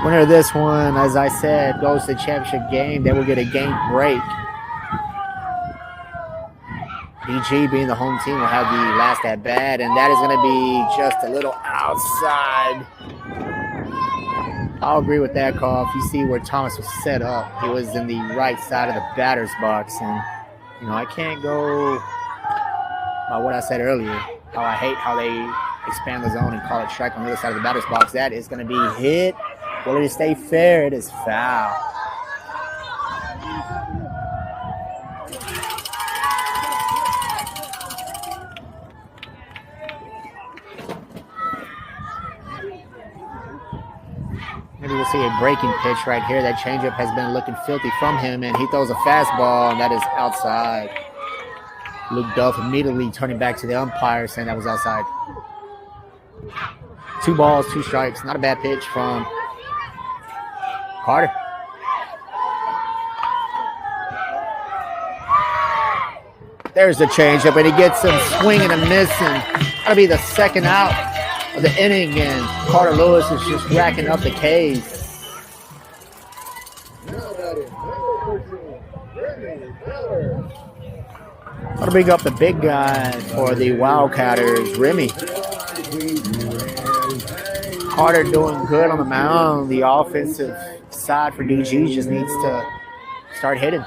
Winner of this one, as I said, goes to the championship game. They will get a game break. DG, being the home team, will have the last at bat, and that is going to be just a little outside. I'll agree with that call. If you see where Thomas was set up, he was in the right side of the batter's box. And, you know, I can't go by what I said earlier, how I hate how they expand the zone and call it strike on the other side of the batter's box. That is going to be hit. Will it stay fair? It is foul. Maybe we'll see a breaking pitch right here. That changeup has been looking filthy from him, and he throws a fastball, and that is outside. Luke Duff immediately turning back to the umpire, saying that was outside. 2 balls, 2 strikes. Not a bad pitch from Carter. There's the changeup, and he gets him swinging and missing. That'll be the second out of the inning, and Carter Lewis is just racking up the Ks. I'll bring up the big guy for the Wildcatters, Remy. Carter doing good on the mound. The offensive side for DG just needs to start hitting.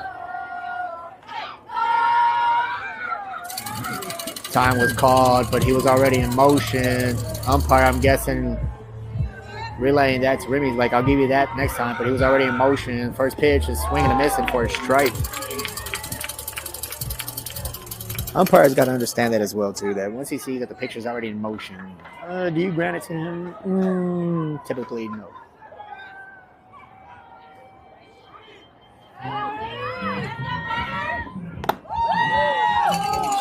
Time was called, but he was already in motion. Umpire, I'm guessing, relaying that to Remy. Like, I'll give you that next time, but he was already in motion. First pitch is swinging and missing for a strike. Umpire's got to understand that as well, too, that once he sees that the pitcher's already in motion, do you grant it to him? Typically, no.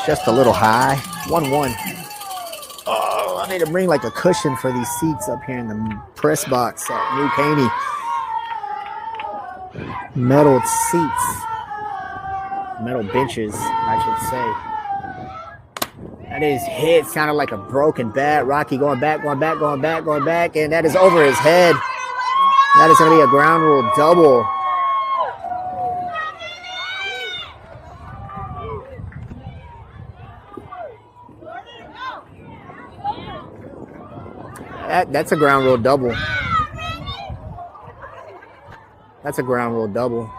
Just a little high. 1-1. Oh, I need to bring like a cushion for these seats up here in the press box at New Caney. Metal seats. Metal benches, I should say. That is hit. Sounded like a broken bat. Rocky going back, and that is over his head. That is going to be a ground rule double. That's a ground rule double. That's a ground rule double.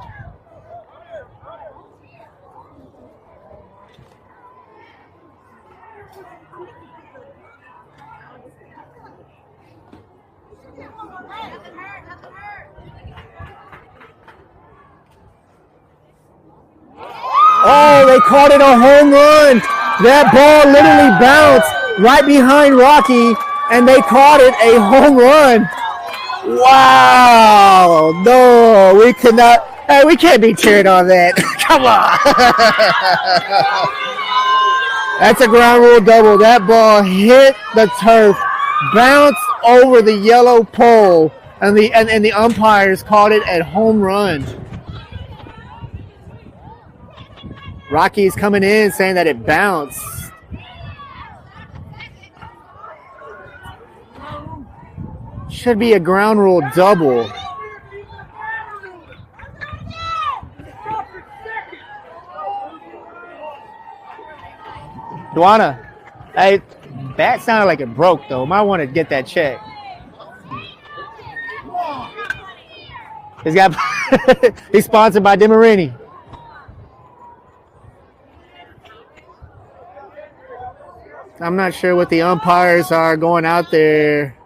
Oh, they called it a home run. That ball literally bounced right behind Rocky, and they called it a home run. Wow. No, we could not. Hey, we can't be cheering on that. Come on. That's a ground rule double. That ball hit the turf, bounced over the yellow pole, and the umpires called it a home run. Rocky's coming in saying that it bounced. Should be a ground rule double. Duana, hey, that sounded like it broke though. Might want to get that checked. He's sponsored by Demarini. I'm not sure what the umpires are going out there.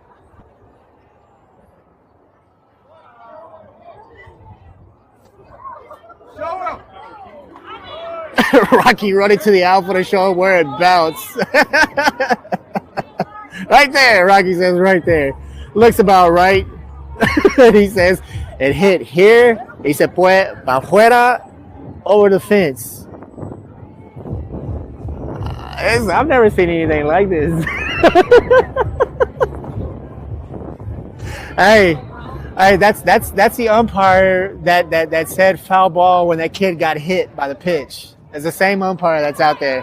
Rocky running to the outfield to show him where it bounced. Right there, Rocky says right there. Looks about right. And he says, it hit here. He said, pa afuera, over the fence. I've never seen anything like this. Hey, that's the umpire that said foul ball when that kid got hit by the pitch. It's the same umpire that's out there.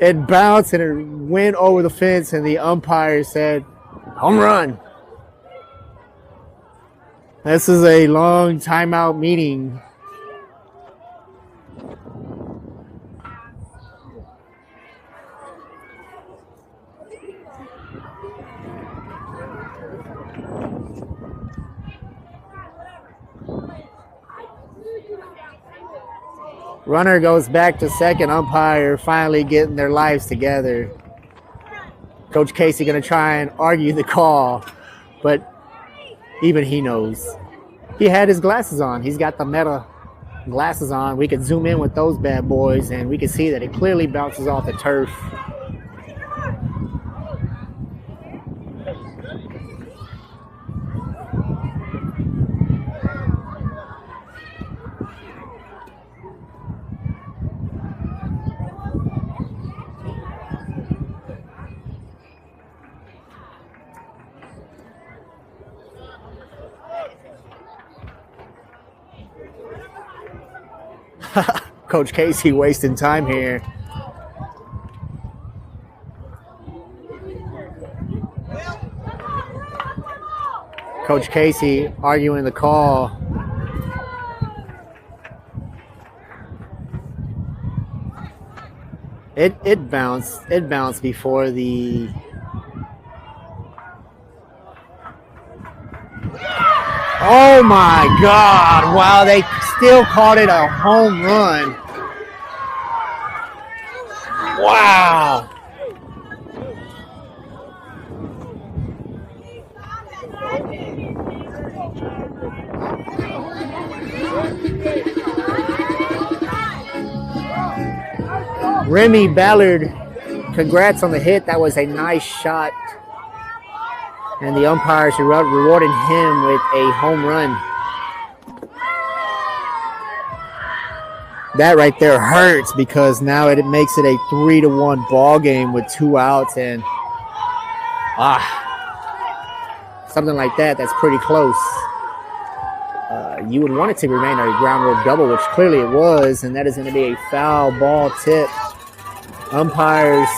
It bounced and it went over the fence, and the umpire said, home run. This is a long timeout meeting. Runner goes back to second. Umpire finally getting their lives together. Coach Casey going to try and argue the call, but even he knows. He had his glasses on. He's got the Meta glasses on. We could zoom in with those bad boys, and we can see that it clearly bounces off the turf. Coach Casey wasting time here. Coach Casey arguing the call. It bounced before the Oh my God. Wow, they still called it a home run. Wow. Remy Ballard, congrats on the hit. That was a nice shot. And the umpires rewarded him with a home run. That right there hurts because now it makes it a 3-1 ball game with 2 outs, and something like that's pretty close. You would want it to remain a ground rule double, which clearly it was, and that is going to be a foul ball tip. Umpires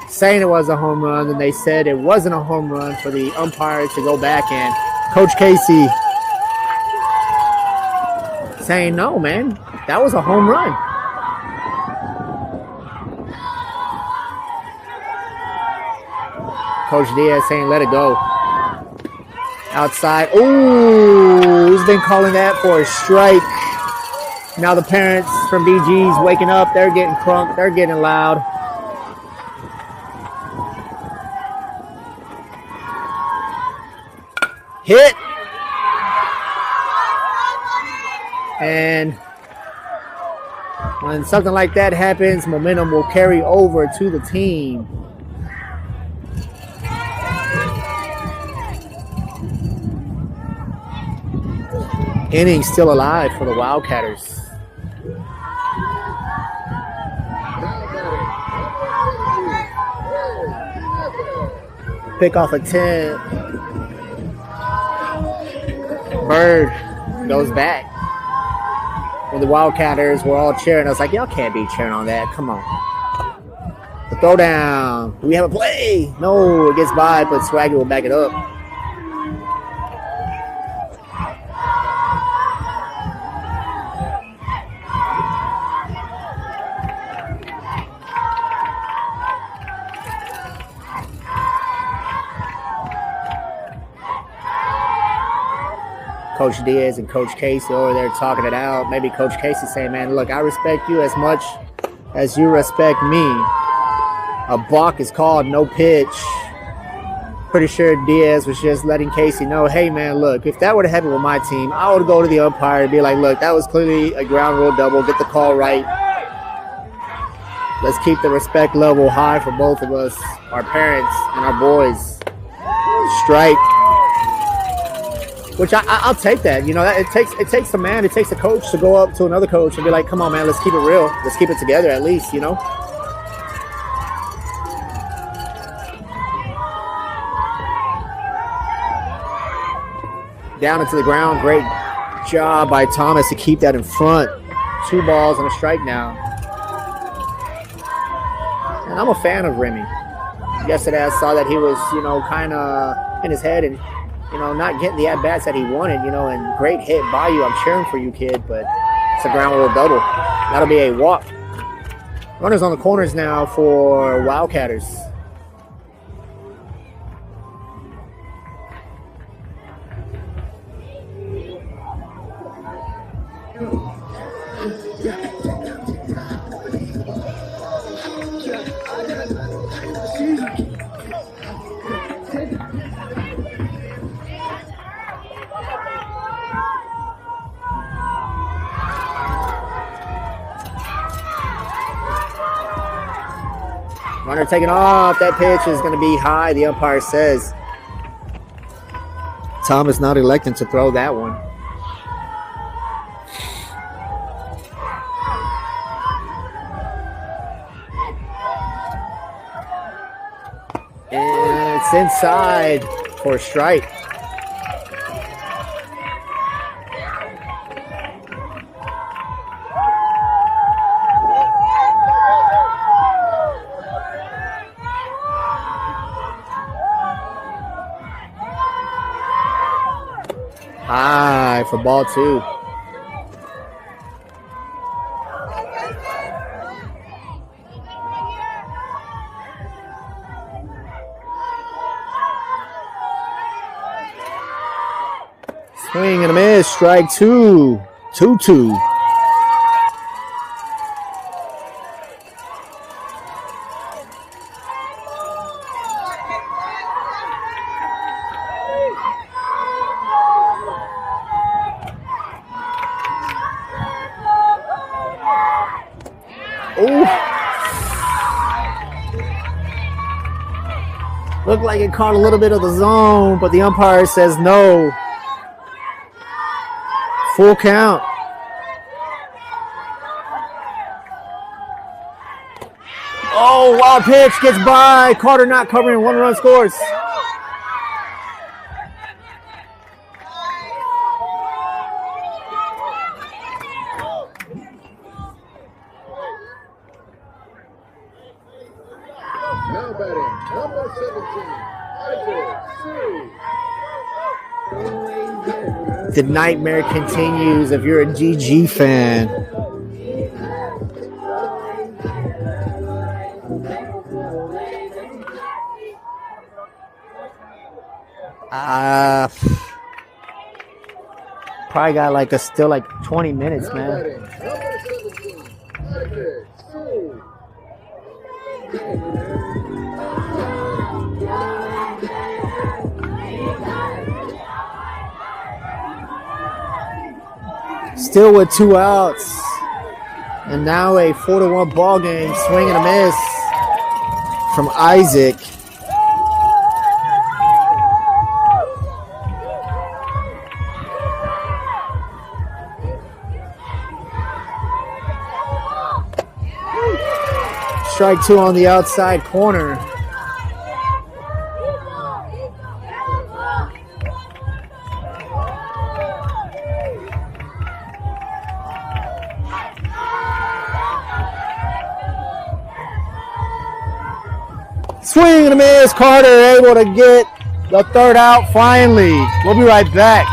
saying it was a home run, and they said it wasn't a home run for the umpire to go back, and Coach Casey saying, no, man, that was a home run. Coach Diaz saying, let it go. Outside. Ooh, he's been calling that for a strike. Now the parents from DG's waking up. They're getting crunk. They're getting loud. Hit. And when something like that happens, momentum will carry over to the team. Inning still alive for the Wildcatters. Pick off a 10. Bird goes back. when the Wildcatters were all cheering. I was like, y'all can't be cheering on that. Come on. The throw down. Do we have a play? No, it gets by, but Swaggy will back it up. Coach Diaz and Coach Casey over there talking it out. Maybe Coach Casey saying, man, look, I respect you as much as you respect me. A balk is called, no pitch. Pretty sure Diaz was just letting Casey know, hey, man, look, if that would have happened with my team, I would go to the umpire and be like, look, that was clearly a ground rule double. Get the call right. Let's keep the respect level high for both of us, our parents and our boys. Strike. Which I'll take that. You know, it takes a man, it takes a coach to go up to another coach and be like, come on, man, let's keep it real. Let's keep it together at least, you know. Down into the ground. Great job by Thomas to keep that in front. 2 balls and a strike now. And I'm a fan of Remy. Yesterday I saw that he was, you know, kind of in his head and, you know, not getting the at-bats that he wanted, you know, and great hit by you. I'm cheering for you, kid, but it's a ground rule double. That'll be a walk. Runners on the corners now for Wildcatters. Runner taking off. That pitch is going to be high, the umpire says. Thomas not electing to throw that one. And it's inside for a strike. High for ball 2. Swing and a miss. Strike 2. 2-2. Looked like it caught a little bit of the zone, but the umpire says no. Full count. Oh, wild pitch gets by. Carter not covering. 1-run scores. Now batting, number 17, The nightmare continues if you're a DG fan. Probably got like still like 20 minutes, man. Still with 2 outs. And now a 4-1 ball game. Swing and a miss from Isaac. Strike 2 on the outside corner. Swing and a miss. Carter able to get the third out finally. We'll be right back.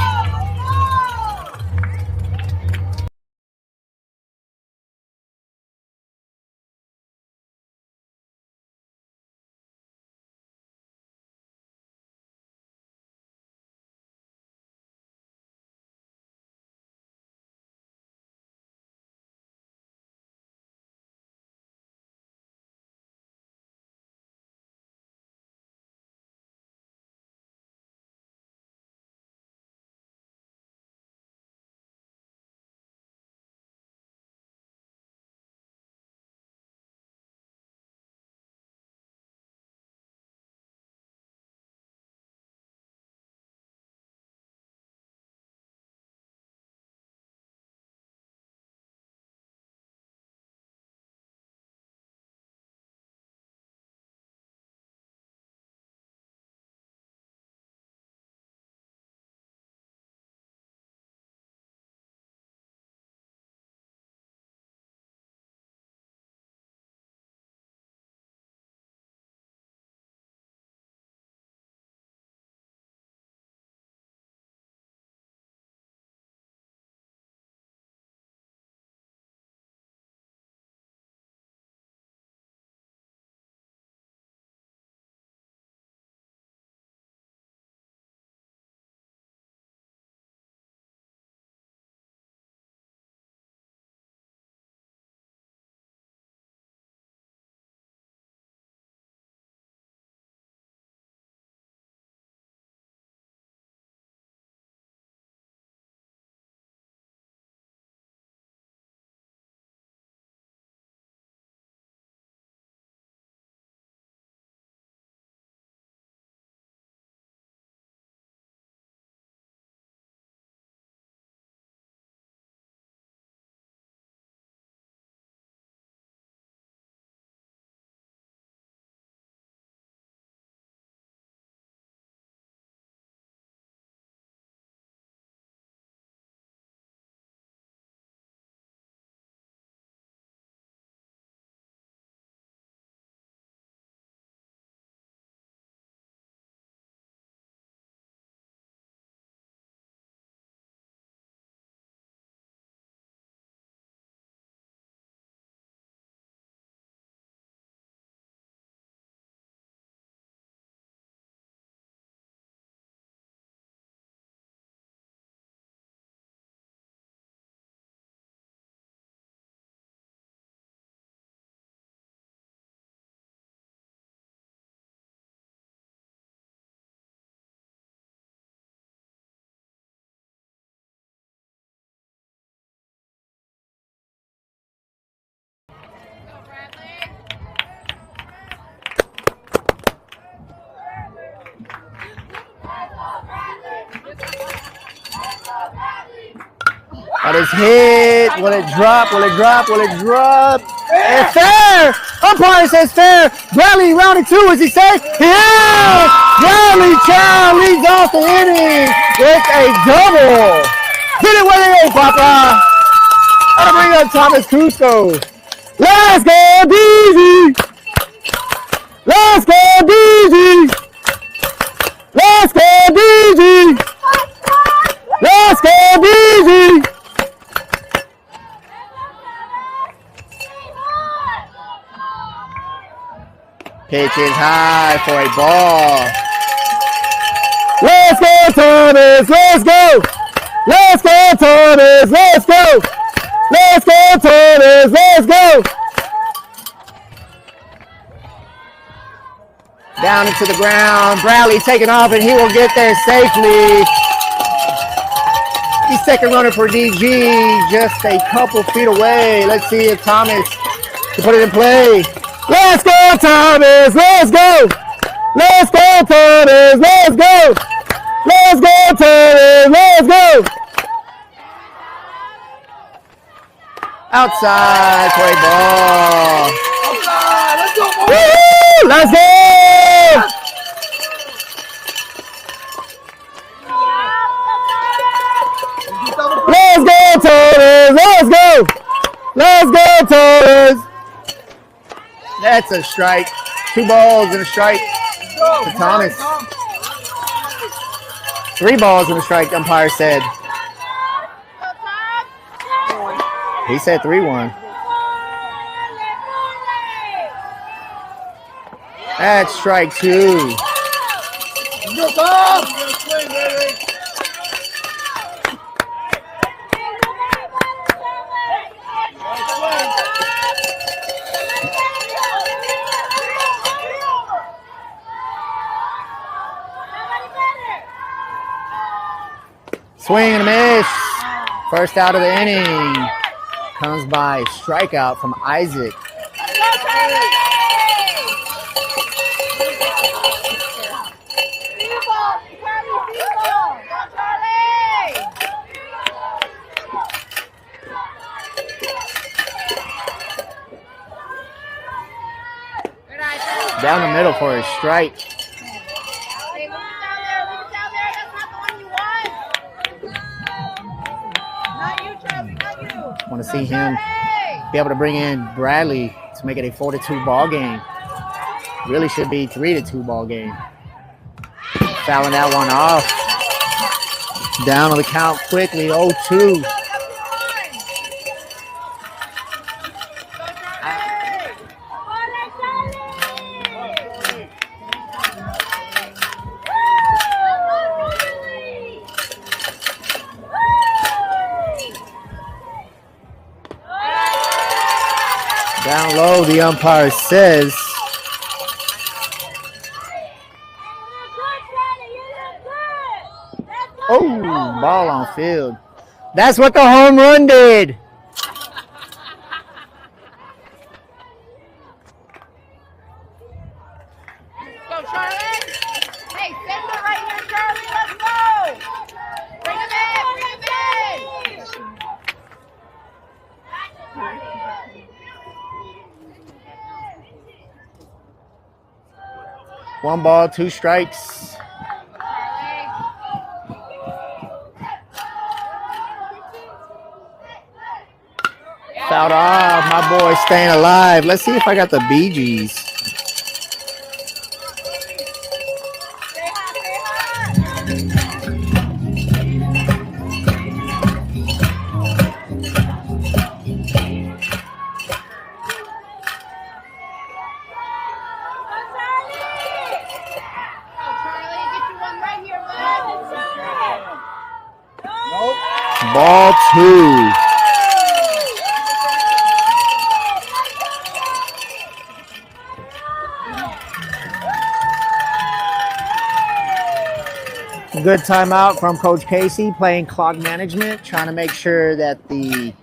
That is hit. Will it drop? Will it drop? Will it drop? It's fair. Umpire says fair. Bradley rounded two. Is he safe? Yeah! Bradley Chow leads off the inning with a double. Hit it where they ain't, Papa. Gotta bring up Thomas Cusco. Let's go, DG. Let's go, DG. Let's go, DG. Let's go, DG. Pitch is high for a ball. Let's go, Thomas. Let's go. Let's go, Thomas. Let's go. Let's go, Thomas. Let's go. Down into the ground. Bradley taking off, and he will get there safely. He's second runner for DG, just a couple feet away. Let's see if Thomas can put it in play. Let's go, Thomas. Let's go. Let's go, Thomas. Let's go. Let's go, Thomas. Let's go. Outside for a ball. Outside. Let's go, boys. Woo! Let's go. Let's go, Thomas. Let's go. Let's go, Thomas. That's a strike. 2 balls and a strike to Thomas. 3 balls and a strike, umpire said. He said 3-1. That's strike 2. Swing and a miss. First out of the inning. Comes by strikeout from Isaac. Down the middle for a strike. Want to see him be able to bring in Bradley to make it a 4-2 ball game. Really should be 3-2 ball game. Fouling that one off. Down on the count quickly, 0-2. Down low, the umpire says. Oh, ball on field. That's what the home run did. Go, Charlie. Hey, send it right here, Charlie. Let's go. Bring him in. Bring him in. 1 ball, 2 strikes. Fouled off. My boy staying alive. Let's see if I got the Bee Gees. Ball 2. Good timeout from Coach Casey playing clock management, trying to make sure that the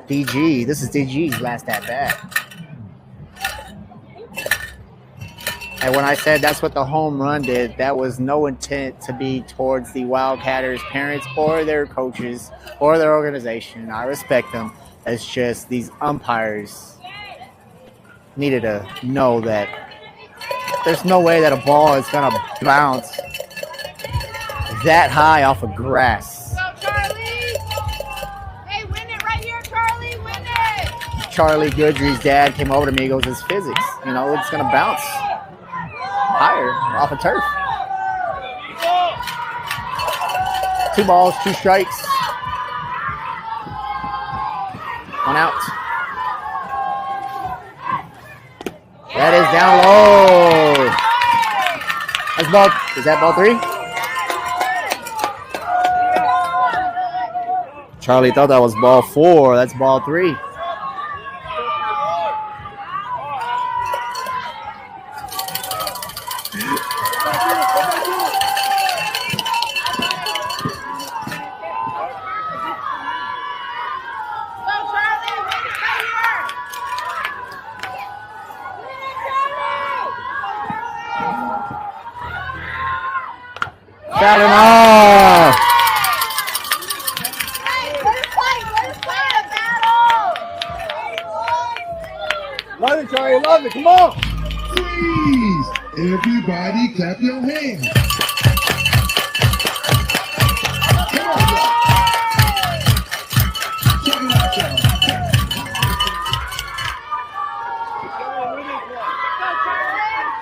DG, this is DG's last at bat. And when I said that's what the home run did, that was no intent to be towards the Wildcatters parents or their coaches or their organization. I respect them. It's just these umpires needed to know that there's no way that a ball is going to bounce that high off of grass. Go, Charlie. Hey, win it right here, Charlie. Win it. Charlie Goodry's dad came over to me and goes, it's physics. You know, it's going to bounce higher off of turf. 2 balls, 2 strikes. 1 out. That is down low. That's ball. Is that ball 3? Charlie thought that was ball 4. That's ball 3. Got him off. Love it, Charlie. Love it. Come on. Please, everybody clap your hands. Come on, y'all. Check it out, y'all. Go, Charlie.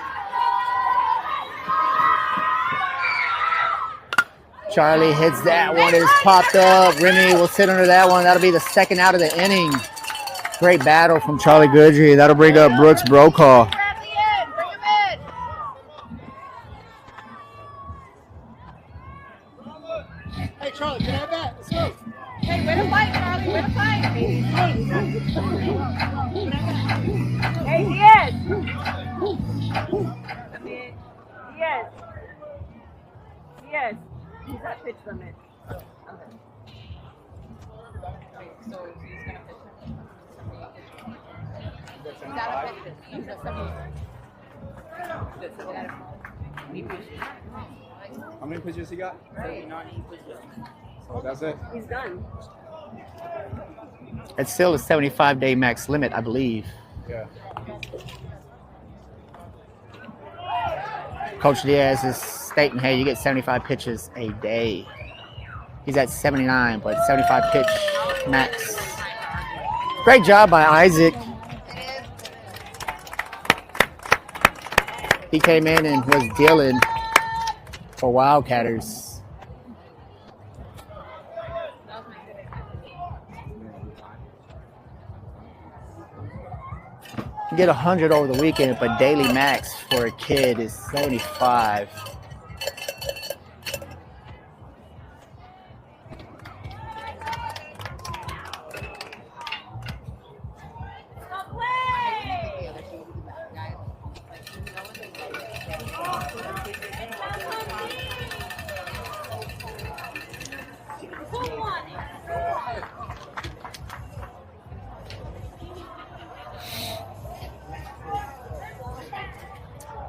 Charlie hits that one. It's popped up. Remy will sit under that one. That'll be the second out of the inning. Great battle from Charlie Goodry. That'll bring up Brooks Brokaw. Grab the end. Bring him in. Hey, Charlie, can I have that? Let's go. Hey, way to fight, Charlie. Way to fight. Hey, he is. Yes. Yes. He's at pitch limit. So he's gonna pitch him. He's out of pitch. He's at 70. How many pitches he got? 39. Oh, that's it. He's done. It's still a 75-day max limit, I believe. Yeah. Coach Diaz is stating, hey, you get 75 pitches a day. He's at 79, but 75 pitch max. Great job by Isaac. He came in and was dealing for Wildcatters. You get 100 over the weekend, but daily max for a kid is 75.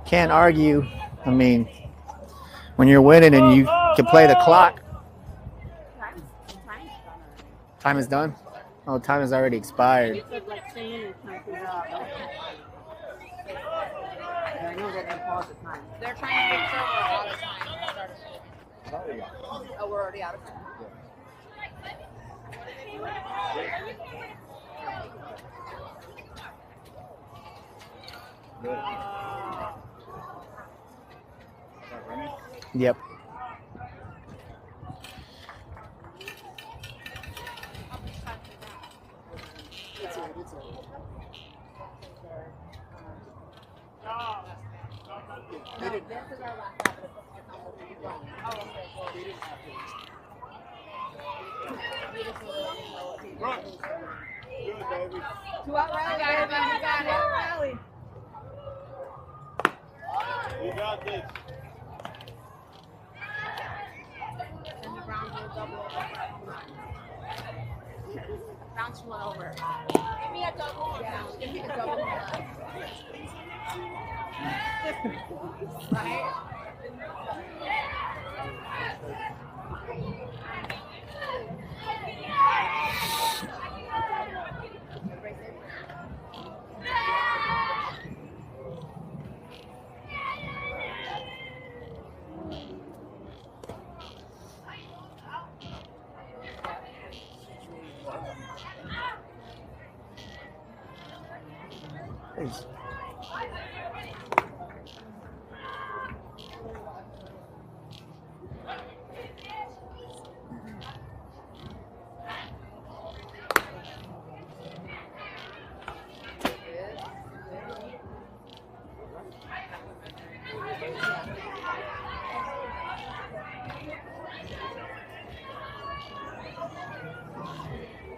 Can't argue. I mean, when you're winning and you can play the clock. Time is done? Oh, time has already expired. I know they're gonna pause the time. They're trying to make sure we're out of time. Oh, we're already out of time. Yep. Two out rally, guys. We got it. Rally. You got this. And the Browns will double over. Bounce one over. Give me a double. Yeah, give me a double. Right? Please.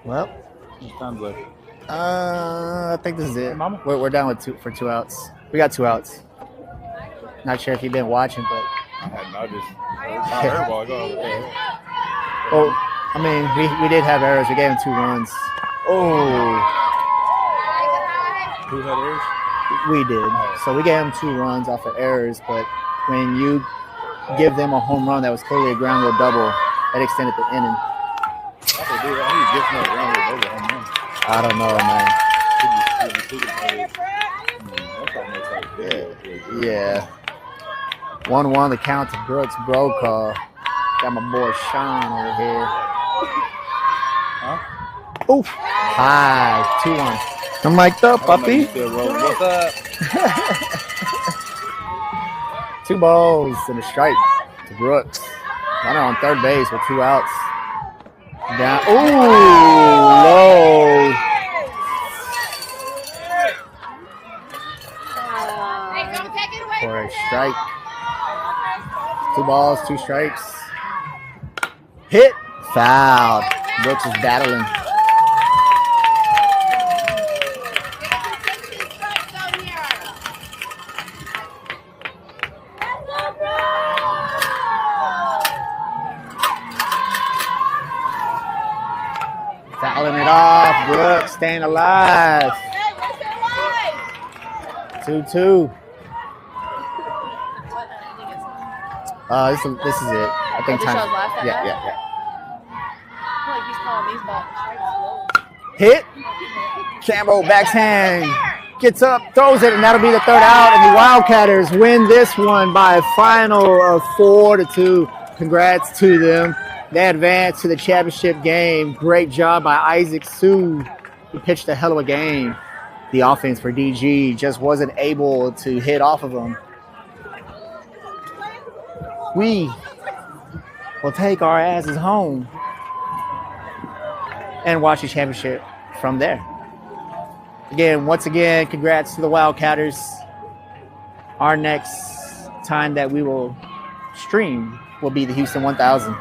Well, Time's left. I think this is it. Mama? We're down with two outs. We got 2 outs. Not sure if you've been watching, but I heard ball go. oh, I mean, we did have errors. We gave him 2 runs. Oh, Who had errors? we did. So we gave him 2 runs off of errors. But when you give them a home run that was clearly a ground rule double, that extended the inning. I don't know, man. Yeah. 1-1 the count to Brooks Brokaw. Got my boy Sean over here. Huh? Oof. High. 2-1. I'm mic'd up, puppy. What's up? 2 balls and a strike to Brooks. Runner on third base with 2 outs. Down. Ooh, low. Hey, don't take it away For a from strike. 2 balls, 2 strikes. Hit. Foul. Brooks is battling. Fouling it off. Brooks staying alive. 2-2. This is it. I think this time. show's last at Yeah. I feel like he's calling these back. Hit. Cambo backhand. Gets up, throws it, and that'll be the 3rd out. And the Wildcatters win this one by a final of 4-2. Congrats to them. They advance to the championship game. Great job by Isaac Sue, who pitched a hell of a game. The offense for DG just wasn't able to hit off of them. We will take our asses home and watch the championship from there. Once again, congrats to the Wildcatters. Our next time that we will stream will be the Houston 1000.